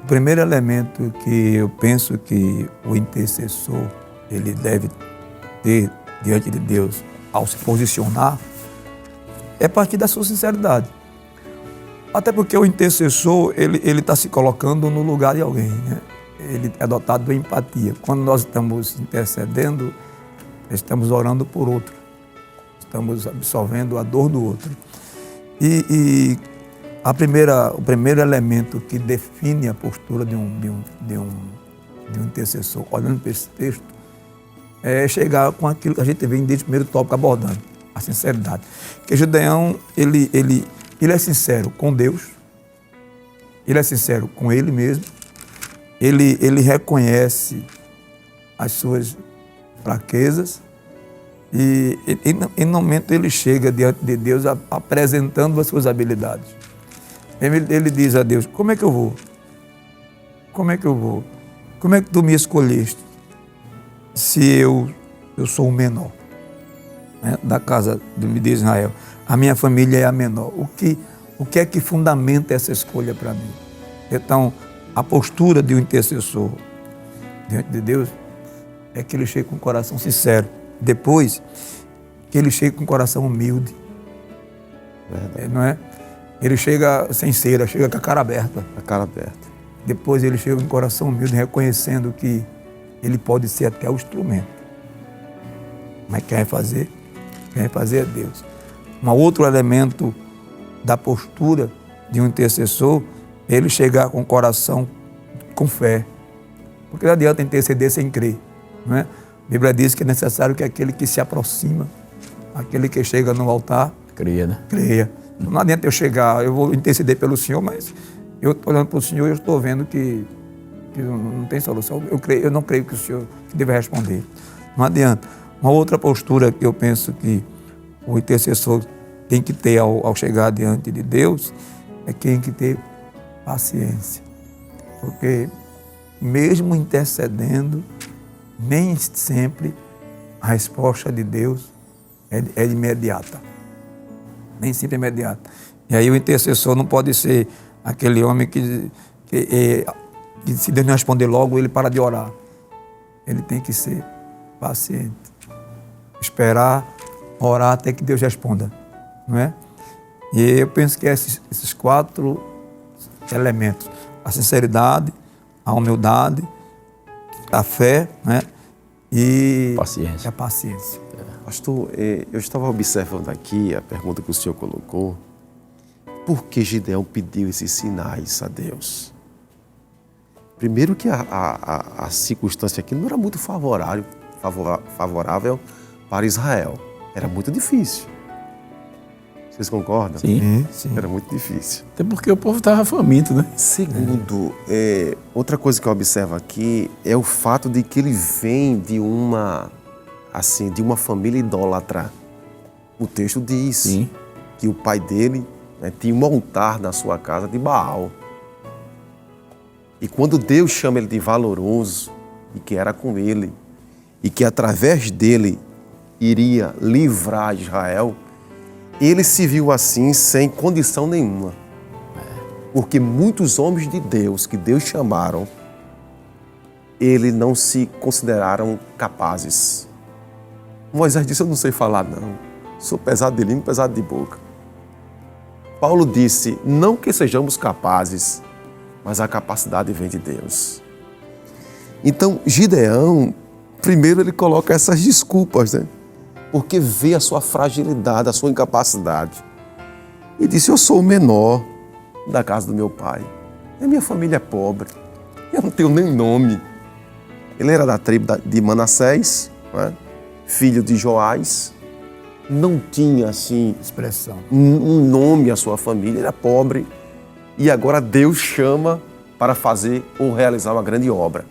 o primeiro elemento que eu penso que o intercessor ele deve ter diante de Deus ao se posicionar é partir da sua sinceridade. Até porque o intercessor ele está se colocando no lugar de alguém, né? Ele é dotado de empatia. Quando nós estamos intercedendo, estamos orando por outro, estamos absorvendo a dor do outro. E o primeiro elemento que define a postura de um intercessor, olhando para esse texto, é chegar com aquilo que a gente vê desde o primeiro tópico abordando, a sinceridade. Porque Gideão, ele é sincero com Deus, ele é sincero com ele mesmo, ele reconhece as suas fraquezas e em um momento ele chega diante de Deus apresentando as suas habilidades. Ele diz a Deus, como é que eu vou? Como é que eu vou? Como é que tu me escolheste se eu sou o menor, né, da casa de Israel? A minha família é a menor. O que é que fundamenta essa escolha para mim? Então, a postura de um intercessor diante de Deus é que ele chega com o coração sincero. Depois, que ele chega com o coração humilde. Não é? Ele chega sem cera, chega com a cara aberta. A cara aberta. Depois ele chega com o coração humilde, reconhecendo que ele pode ser até o instrumento. Mas quem vai fazer? Quem vai fazer é Deus. Um outro elemento da postura de um intercessor, ele chegar com o coração com fé. Porque não adianta interceder sem crer, não é? A Bíblia diz que é necessário que aquele que se aproxima, aquele que chega no altar, Creia, né? creia. Não adianta eu chegar, eu vou interceder pelo Senhor, mas eu olhando para o Senhor, eu estou vendo que não tem solução. Eu não creio que o Senhor deve responder. Não adianta. Uma outra postura que eu penso que o intercessor tem que ter ao chegar diante de Deus é que tem que ter paciência. Porque mesmo intercedendo, nem sempre a resposta de Deus é imediata. Nem sempre é imediata. E aí o intercessor não pode ser aquele homem que se Deus não responder logo, ele para de orar. Ele tem que ser paciente. Esperar, orar até que Deus responda. Não é? E eu penso que esses 4 elementos, a sinceridade, a humildade, a fé, né? E Paciência. a paciência. Pastor, eu estava observando aqui a pergunta que o senhor colocou. Por que Gideão pediu esses sinais a Deus? Primeiro que a circunstância aqui não era muito favorável para Israel. Era muito difícil. Vocês concordam? Sim. Sim. Era muito difícil. Até porque o povo estava faminto, né? Segundo, outra coisa que eu observo aqui é o fato de que ele vem de uma família idólatra. O texto diz Sim. que o pai dele, né, tinha um altar na sua casa de Baal. E quando Deus chama ele de valoroso, e que era com ele, e que através dele iria livrar Israel, ele se viu assim sem condição nenhuma. Porque muitos homens de Deus, que Deus chamaram, ele não se consideraram capazes. Moisés disse, eu não sei falar não, sou pesado de língua, pesado de boca. Paulo disse, não que sejamos capazes, mas a capacidade vem de Deus. Então, Gideão, primeiro ele coloca essas desculpas, né? Porque vê a sua fragilidade, a sua incapacidade. E disse, eu sou o menor da casa do meu pai. E a minha família é pobre. Eu não tenho nem nome. Ele era da tribo de Manassés, né? Filho de Joás. Não tinha, assim, Expressão. um nome à sua família. Era pobre. E agora Deus chama para fazer ou realizar uma grande obra.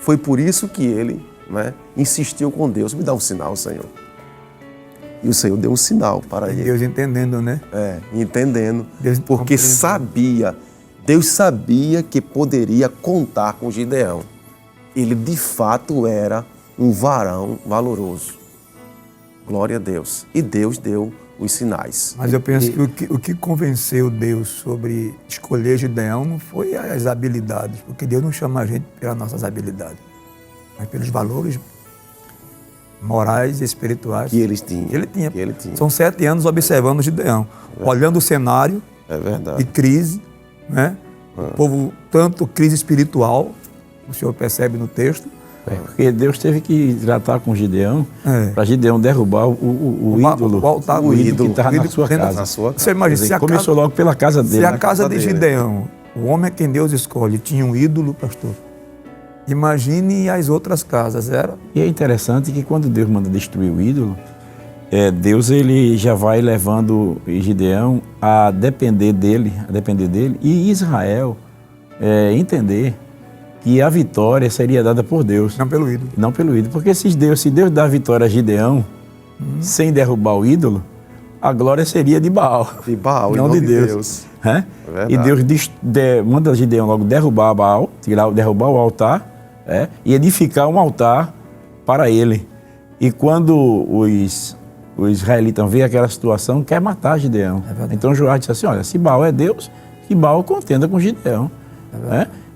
Foi por isso que ele, né, insistiu com Deus. Me dá um sinal, Senhor. E o Senhor deu um sinal para ele. Deus entendendo, né? Entendendo. Deus Porque Deus sabia que poderia contar com Gideão. Ele de fato era um varão valoroso. Glória a Deus. E Deus deu os sinais. Mas eu penso que o que convenceu Deus sobre escolher Gideão não foi as habilidades, porque Deus não chama a gente pelas nossas habilidades, mas pelos valores morais e espirituais Que eles tinham. que ele tinha. Que ele tinha. São 7 anos observando Gideão, olhando o cenário É verdade. de crise, né? O povo, tanto crise espiritual, o senhor percebe no texto, Porque Deus teve que tratar com Gideão É. para Gideão derrubar o ídolo, o altar, o ídolo que estava o na ídolo sua dentro da casa. Na sua Você imagina, Quer dizer, se a começou logo pela casa dele. Se a né? casa de dele. Gideão, o homem a quem Deus escolhe, tinha um ídolo, pastor, imagine as outras casas, era? E é interessante que quando Deus manda destruir o ídolo, Deus ele já vai levando Gideão a depender dele e Israel entender que a vitória seria dada por Deus, Não pelo ídolo. não pelo ídolo. Porque se Deus dá a vitória a Gideão sem derrubar o ídolo, a glória seria de Baal, De Baal, em não nome de de Deus. Deus. Né? É verdade. E Deus manda Gideão logo derrubar Baal, derrubar o altar e edificar um altar para ele. E quando os israelitas veem aquela situação, quer matar Gideão. Então Joás disse assim, olha, se Baal é Deus, que Baal contenda com Gideão.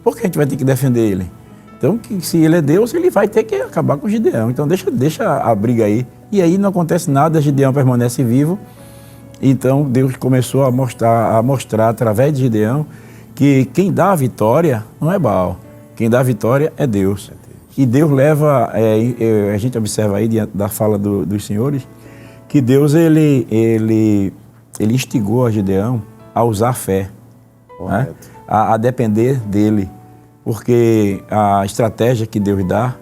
Por que a gente vai ter que defender ele? Então, se ele é Deus, ele vai ter que acabar com Gideão. Então, deixa a briga aí. E aí não acontece nada, Gideão permanece vivo. Então, Deus começou a mostrar através de Gideão que quem dá a vitória não é Baal. Quem dá a vitória é Deus. E Deus leva, a gente observa aí diante da fala dos senhores, que Deus ele instigou a Gideão a usar fé, né? a depender dele. Porque a estratégia que Deus dá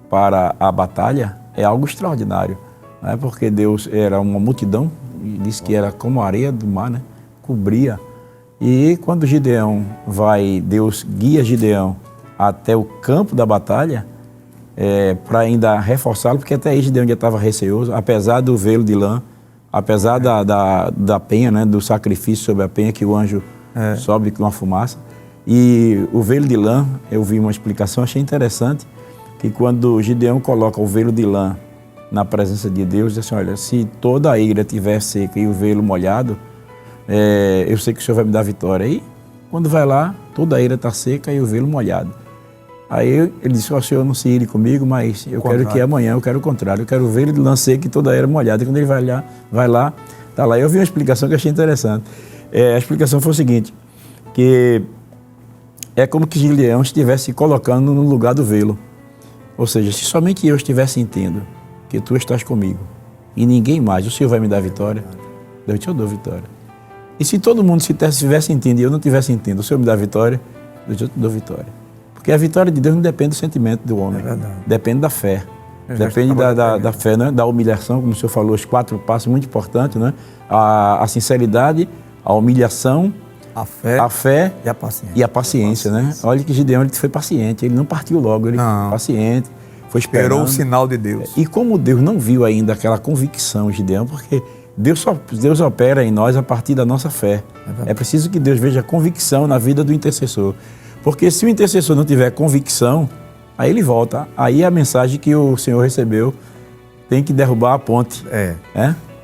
para a batalha é algo extraordinário. Né? Porque Deus era uma multidão, e disse que era como a areia do mar, né? Cobria. E quando Deus guia Gideão até o campo da batalha, para ainda reforçá-lo, porque até aí Gideão já estava receoso, apesar do velo de lã, apesar da penha, né? Do sacrifício sobre a penha, que o anjo sobe com uma fumaça. E o velo de lã, eu vi uma explicação, achei interessante, que quando Gideão coloca o velo de lã na presença de Deus, diz assim, olha, se toda a eira estiver seca e o velo molhado, eu sei que o Senhor vai me dar vitória. E quando vai lá, toda a eira está seca e o velo molhado. Aí ele disse, o Senhor não se ire comigo, mas eu quero que amanhã, eu quero o contrário, eu quero o velo de lã seca e toda a eira molhada. E quando ele vai lá, está lá. Eu vi uma explicação que eu achei interessante. A explicação foi o seguinte, que é como que Gideão estivesse colocando no lugar do velo. Ou seja, se somente eu estivesse sentindo que tu estás comigo e ninguém mais, o Senhor vai me dar vitória, eu te dou vitória. E se todo mundo estivesse sentindo e eu não estivesse sentindo, o Senhor me dá vitória, eu te dou vitória. Porque a vitória de Deus não depende do sentimento do homem, depende da fé. Depende da fé, né? Da humilhação, como o senhor falou, os 4 passos, muito importante, né? A sinceridade, a humilhação, a fé e a paciência. Né? Olha que Gideão ele foi paciente, ele não partiu logo, ele foi paciente, foi esperando. Esperou o sinal de Deus. E como Deus não viu ainda aquela convicção, Gideão, porque Deus opera em nós a partir da nossa fé. É preciso que Deus veja convicção na vida do intercessor. Porque se o intercessor não tiver convicção, aí ele volta. Aí a mensagem que o Senhor recebeu tem que derrubar a ponte.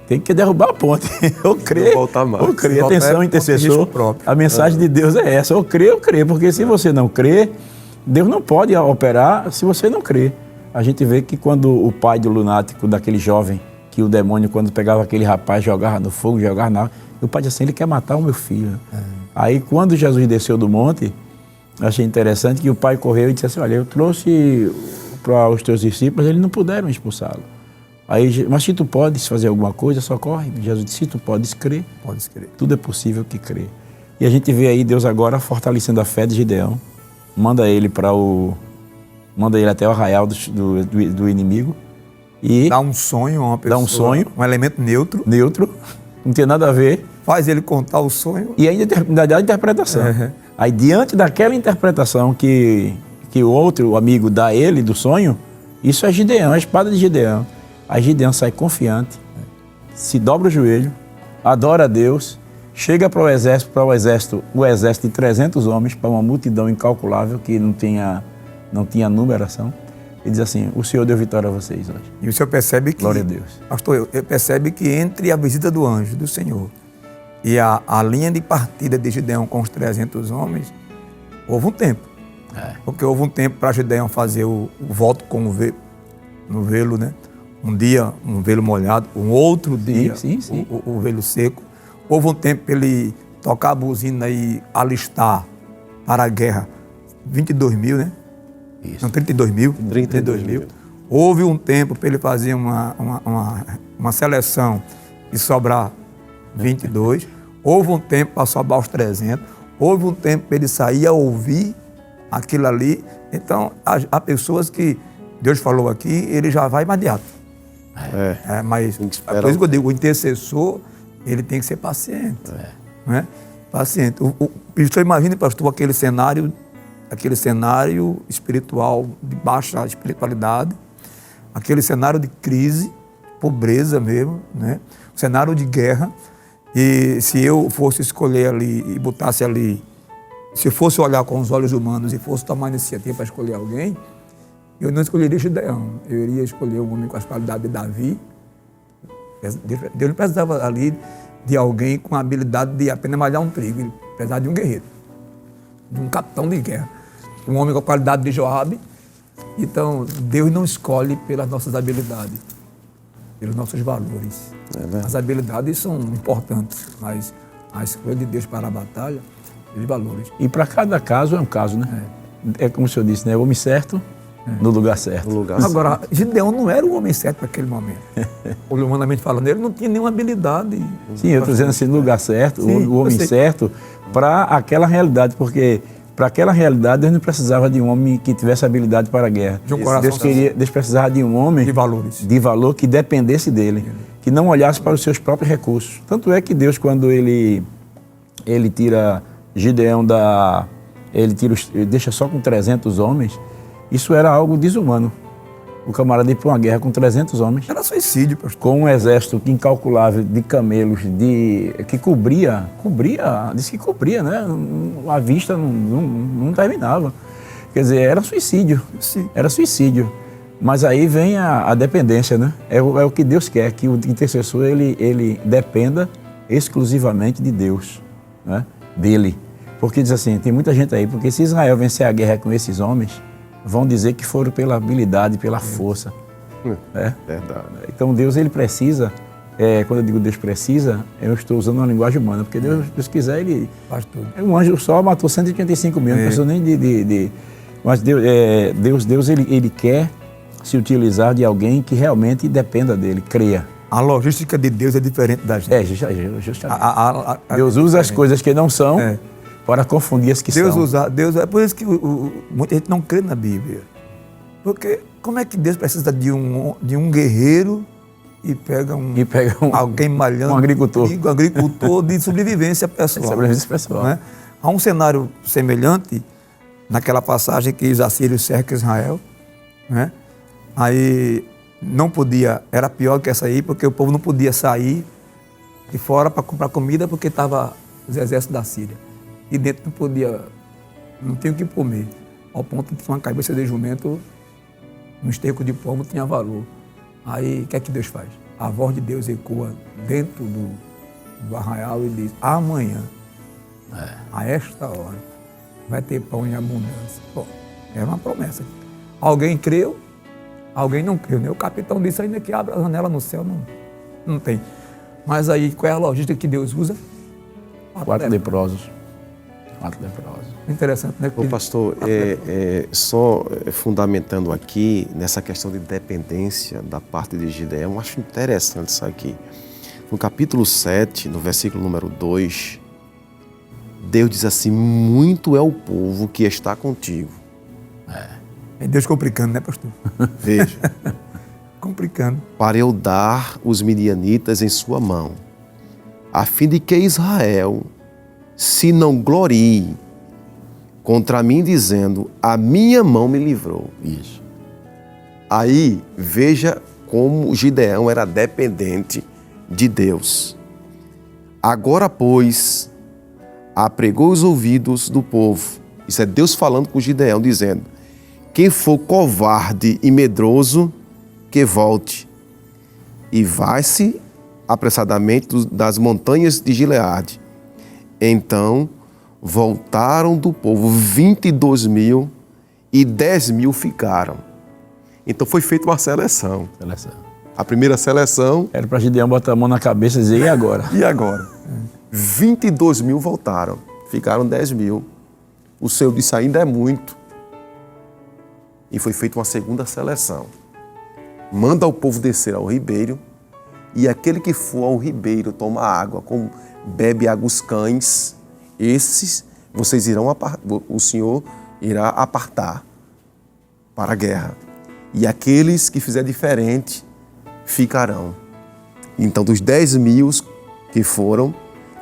Tem que derrubar a ponte. Ou crer, ou crer. Atenção, intercessor. A mensagem de Deus é essa. Ou crer, porque se você não crê, Deus não pode operar se você não crê. A gente vê que quando o pai do lunático, daquele jovem, que o demônio, quando pegava aquele rapaz, jogava no fogo, jogava na água, o pai disse assim, ele quer matar o meu filho. Aí quando Jesus desceu do monte, achei interessante que o pai correu e disse assim, olha, eu trouxe para os teus discípulos, eles não puderam expulsá-lo. Aí, mas se tu podes fazer alguma coisa, socorre. Jesus disse, se tu podes crer, tudo é possível que crer. E a gente vê aí Deus agora fortalecendo a fé de Gideão, manda ele até o arraial do inimigo, e dá um sonho a uma pessoa, um elemento neutro, não tem nada a ver. Faz ele contar o sonho. E ainda dá a interpretação. Aí, diante daquela interpretação que o outro amigo dá a ele do sonho, isso é Gideão, é a espada de Gideão. Aí Gideão sai confiante, se dobra o joelho, adora a Deus, chega para o exército de 300 homens, para uma multidão incalculável que não tinha numeração. E diz assim, o Senhor deu vitória a vocês hoje. E o Senhor percebe que... Glória a Deus. Pastor, percebe que entre a visita do anjo, do Senhor, e a linha de partida de Gideão com os 300 homens, houve um tempo. Porque houve um tempo para Gideão fazer o voto com no velo, né? Um dia, um velo molhado, um outro dia, o velo seco. Houve um tempo para ele tocar a buzina e alistar para a guerra 22 mil, né? Isso. Não, 32 mil. 32 mil. Houve um tempo para ele fazer uma seleção e sobrar 22. Houve um tempo para sobrar os 300. Houve um tempo para ele sair a ouvir aquilo ali. Então, há pessoas que Deus falou aqui, ele já vai imediato. Mas é por isso que eu digo, o intercessor, ele tem que ser paciente. Né? Paciente. Pastor, imagine, pastor, aquele cenário espiritual de baixa espiritualidade, aquele cenário de crise, pobreza mesmo, né? Cenário de guerra. E se eu fosse escolher ali e botasse ali, se eu fosse olhar com os olhos humanos e fosse tomar iniciativa para escolher alguém, eu não escolheria Gideão. Eu iria escolher um homem com as qualidades de Davi. Deus não precisava ali de alguém com a habilidade de apenas malhar um trigo. Ele precisava de um guerreiro, de um capitão de guerra. Um homem com a qualidade de Joabe. Então, Deus não escolhe pelas nossas habilidades, pelos nossos valores. As habilidades são importantes, mas a escolha de Deus para a batalha, os valores. E para cada caso é um caso, né? É como o senhor disse, né? O homem certo no lugar certo. Agora, Gideão não era o homem certo para aquele momento. Humanamente falando, ele não tinha nenhuma habilidade. Sim, eu estou dizendo assim, no lugar certo, o homem certo para aquela realidade, porque para aquela realidade Deus não precisava de um homem que tivesse habilidade para a guerra. Deus precisava de um homem de valor que dependesse dele, que não olhasse para os seus próprios recursos. Tanto é que Deus, quando ele tira Gideão ele deixa só com 300 homens, isso era algo desumano. O camarada ir para uma guerra com 300 homens. Era suicídio, pastor. Com um exército incalculável de camelos, que cobria, disse que cobria, né? A vista não terminava. Quer dizer, era suicídio. Era suicídio. Mas aí vem a dependência, né? É o que Deus quer, que o intercessor ele dependa exclusivamente de Deus, né? Dele. Porque diz assim, tem muita gente aí, porque se Israel vencer a guerra com esses homens, vão dizer que foram pela habilidade, pela força. Verdade. Então Deus, ele precisa, quando eu digo Deus precisa, eu estou usando uma linguagem humana, porque Deus quiser, ele faz tudo. Um anjo só matou 185 mil, não precisou nem mas Deus ele quer se utilizar de alguém que realmente dependa dele, creia. A logística de Deus é diferente da gente. Justamente. Deus usa as coisas que não são para confundir as que são. Deus é por isso que muita gente não crê na Bíblia. Porque como é que Deus precisa de um guerreiro e pega alguém malhando, um agricultor de sobrevivência pessoal. Sobrevivência pessoal. Né? Há um cenário semelhante naquela passagem que os assírios cercam Israel, né? Aí não podia, era pior que essa aí, porque o povo não podia sair de fora para comprar comida porque estava os exércitos da Síria. E dentro não tinha o que comer. Ao ponto de uma cabeça de jumento, um esterco de pomo tinha valor. Aí, o que é que Deus faz? A voz de Deus ecoa dentro do arraial e diz, amanhã, a esta hora, vai ter pão em abundância. Bom, era uma promessa. Alguém creu, alguém não creu. Né? O capitão disse ainda que abre a janela no céu, não tem. Mas aí, qual é a logística que Deus usa? Quatro leprosos. Interessante, né? Ô, pastor, só fundamentando aqui nessa questão de dependência da parte de Gideão, acho interessante isso aqui. No capítulo 7, no versículo número 2, Deus diz assim, muito é o povo que está contigo. É Deus complicando, né, pastor? Veja. Complicando. Para eu dar os midianitas em sua mão, a fim de que Israel se não glorie contra mim, dizendo, a minha mão me livrou. Isso. Aí, veja como Gideão era dependente de Deus. Agora, pois, apregou os ouvidos do povo. Isso é Deus falando com Gideão, dizendo, quem for covarde e medroso, que volte. E vai-se apressadamente das montanhas de Gileade. Então, voltaram do povo 22.000 e 10.000 ficaram. Então foi feita uma seleção. A primeira seleção... Era para Gideão botar a mão na cabeça e dizer, e agora? E agora? 22.000 voltaram, ficaram 10.000. O Senhor disse, ainda é muito. E foi feita uma segunda seleção. Manda o povo descer ao ribeiro, e aquele que for ao ribeiro tomar água, como bebe água os cães, esses o Senhor irá apartar para a guerra. E aqueles que fizer diferente ficarão. Então, dos 10.000 que foram,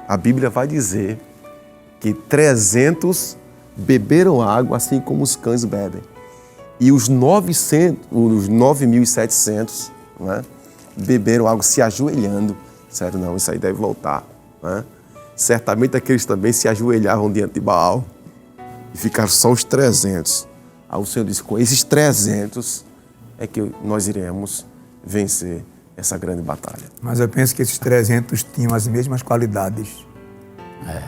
a Bíblia vai dizer que 300 beberam água, assim como os cães bebem. E os 9.700, né, beberam água se ajoelhando. Sério, não, isso aí deve voltar. Né? Certamente aqueles também se ajoelhavam diante de Baal e ficaram só os 300. Aí o Senhor disse, com esses 300 é que nós iremos vencer essa grande batalha. Mas eu penso que esses 300 tinham as mesmas qualidades,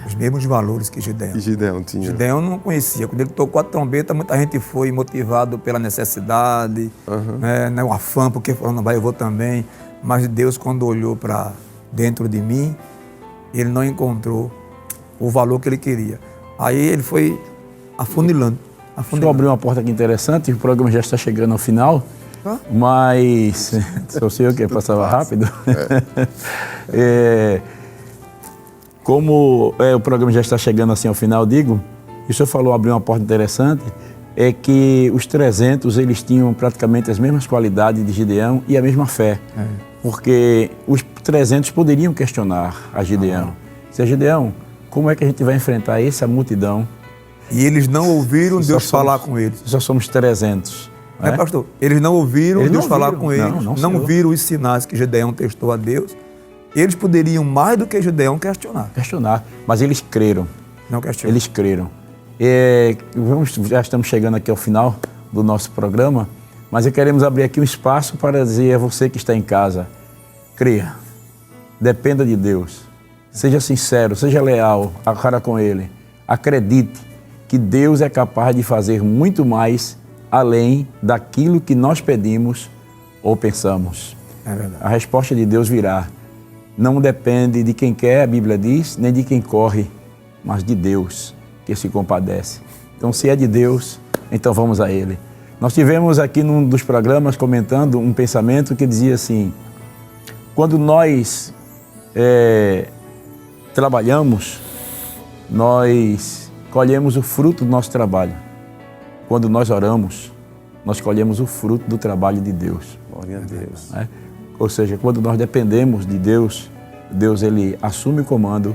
os mesmos valores que Gideão. E Gideão tinha. Gideão não conhecia. Quando ele tocou a trombeta, muita gente foi motivado pela necessidade, né, o afã, porque falou, não vai, eu vou também. Mas Deus, quando olhou para dentro de mim, ele não encontrou o valor que ele queria. Aí ele foi afunilando. Deixa eu abrir uma porta aqui interessante, o programa já está chegando ao final, mas se o senhor que passava rápido, como o programa já está chegando assim ao final, digo, e o senhor falou, abrir uma porta interessante, é que os 300 eles tinham praticamente as mesmas qualidades de Gideão e a mesma fé. Porque os 300 poderiam questionar a Gideão. Dizer, Gideão, como é que a gente vai enfrentar essa multidão? E eles não ouviram Deus falar com eles. Só somos 300. Né, pastor? Eles não ouviram Deus falar com eles, não viram os sinais que Gideão testou a Deus. Eles poderiam, mais do que Gideão, questionar. Mas eles creram. Não questionam. Eles creram. Já estamos chegando aqui ao final do nosso programa, mas queremos abrir aqui um espaço para dizer a você que está em casa, creia, dependa de Deus, seja sincero, seja leal, para com Ele, acredite que Deus é capaz de fazer muito mais além daquilo que nós pedimos ou pensamos. É verdade. A resposta de Deus virá. Não depende de quem quer, a Bíblia diz, nem de quem corre, mas de Deus que se compadece. Então, se é de Deus, então vamos a Ele. Nós tivemos aqui num dos programas comentando um pensamento que dizia assim, quando nós trabalhamos, nós colhemos o fruto do nosso trabalho. Quando nós oramos, nós colhemos o fruto do trabalho de Deus. Glória a Deus. Né? Ou seja, quando nós dependemos de Deus, Deus ele assume o comando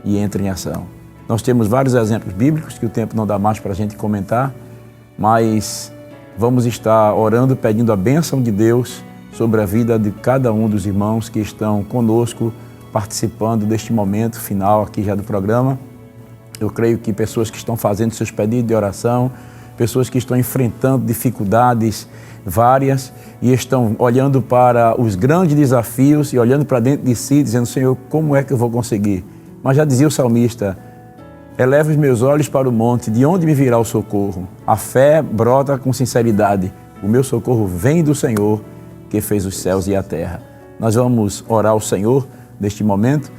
e entra em ação. Nós temos vários exemplos bíblicos que o tempo não dá mais para a gente comentar, mas vamos estar orando, pedindo a bênção de Deus sobre a vida de cada um dos irmãos que estão conosco, participando deste momento final aqui já do programa. Eu creio que pessoas que estão fazendo seus pedidos de oração, pessoas que estão enfrentando dificuldades várias e estão olhando para os grandes desafios e olhando para dentro de si, dizendo, Senhor, como é que eu vou conseguir? Mas já dizia o salmista, eleva os meus olhos para o monte, de onde me virá o socorro? A fé brota com sinceridade, o meu socorro vem do Senhor, que fez os céus e a terra. Nós vamos orar ao Senhor neste momento,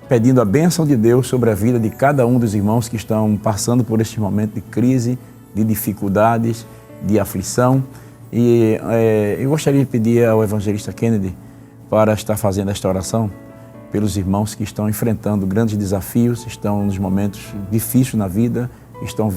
pedindo a bênção de Deus sobre a vida de cada um dos irmãos que estão passando por este momento de crise, de dificuldades, de aflição. E eu gostaria de pedir ao evangelista Kennedy para estar fazendo esta oração pelos irmãos que estão enfrentando grandes desafios, estão nos momentos difíceis na vida, estão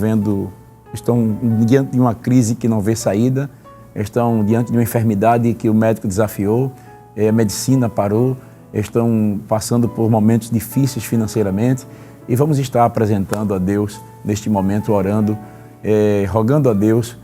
diante de uma crise que não vê saída, estão diante de uma enfermidade que o médico desafiou, a medicina parou, estão passando por momentos difíceis financeiramente e vamos estar apresentando a Deus neste momento, orando, rogando a Deus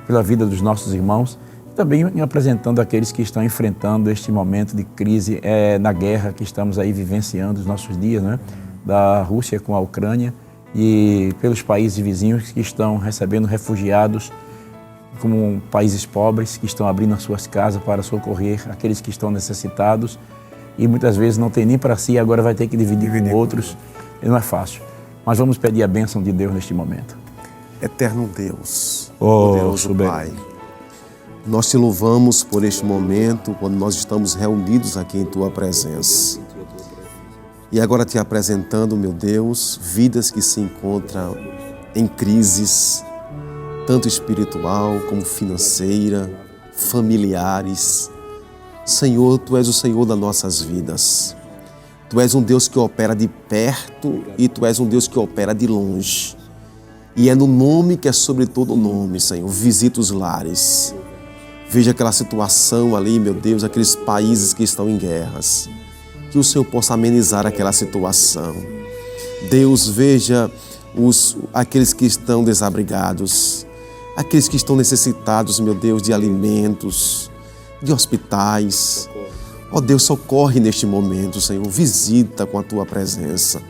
pela vida dos nossos irmãos, também apresentando aqueles que estão enfrentando este momento de crise na guerra que estamos aí vivenciando nos nossos dias, né? Da Rússia com a Ucrânia e pelos países vizinhos que estão recebendo refugiados, como países pobres que estão abrindo as suas casas para socorrer aqueles que estão necessitados e muitas vezes não tem nem para si, agora vai ter que dividir com outros. E não é fácil. Mas vamos pedir a bênção de Deus neste momento. Eterno Deus, poderoso Pai, nós te louvamos por este momento, quando nós estamos reunidos aqui em Tua presença. E agora te apresentando, meu Deus, vidas que se encontram em crises, tanto espiritual como financeira, familiares. Senhor, Tu és o Senhor das nossas vidas. Tu és um Deus que opera de perto e Tu és um Deus que opera de longe. E é no nome que é sobre todo nome, Senhor. Visita os lares. Veja aquela situação ali, meu Deus, aqueles países que estão em guerras. Que o Senhor possa amenizar aquela situação. Deus, veja aqueles que estão desabrigados, aqueles que estão necessitados, meu Deus, de alimentos, de hospitais. Ó Deus, socorre neste momento, Senhor. Visita com a Tua presença.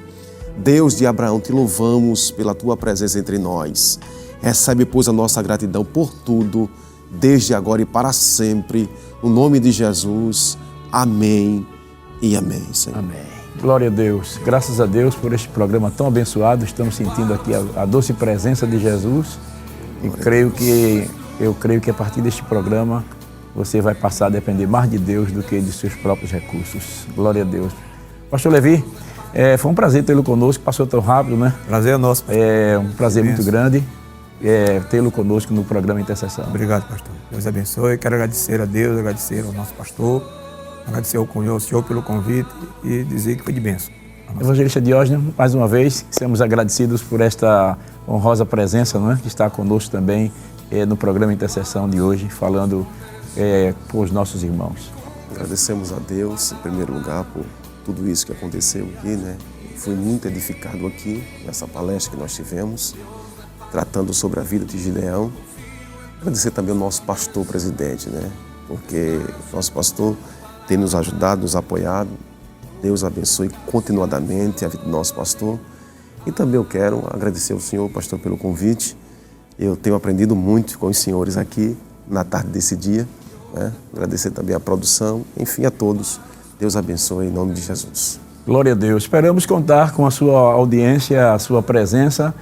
Deus de Abraão, te louvamos pela Tua presença entre nós. Recebe, pois, a nossa gratidão por tudo, desde agora e para sempre. No nome de Jesus. Amém e amém, Senhor. Amém. Glória a Deus. Graças a Deus por este programa tão abençoado. Estamos sentindo aqui a doce presença de Jesus. E eu creio que a partir deste programa você vai passar a depender mais de Deus do que de seus próprios recursos. Glória a Deus. Pastor Levi, foi um prazer tê-lo conosco, passou tão rápido, né? Prazer é nosso. É um prazer muito grande tê-lo conosco no programa Intercessão. Obrigado, pastor. Deus abençoe. Quero agradecer a Deus, agradecer ao nosso pastor, agradecer ao senhor pelo convite e dizer que foi de bênção. Evangelista Diógenes, mais uma vez, somos agradecidos por esta honrosa presença, não é? Que está conosco também no programa Intercessão de hoje, falando com os nossos irmãos. Agradecemos a Deus, em primeiro lugar, por tudo isso que aconteceu aqui, né? Fui muito edificado aqui, nessa palestra que nós tivemos, tratando sobre a vida de Gideão. Agradecer também ao nosso pastor presidente, né? Porque nosso pastor tem nos ajudado, nos apoiado. Deus abençoe continuadamente a vida do nosso pastor. E também eu quero agradecer ao senhor, pastor, pelo convite. Eu tenho aprendido muito com os senhores aqui na tarde desse dia, né? Agradecer também a produção, enfim, a todos. Deus abençoe em nome de Jesus. Glória a Deus. Esperamos contar com a sua audiência, a sua presença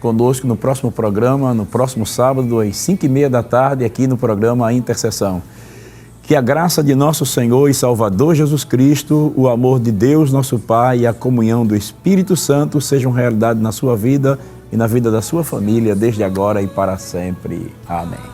conosco no próximo programa, no próximo sábado, às 5h30 da tarde, aqui no programa Intercessão. Que a graça de nosso Senhor e Salvador Jesus Cristo, o amor de Deus, nosso Pai, e a comunhão do Espírito Santo sejam realidade na sua vida e na vida da sua família, desde agora e para sempre. Amém.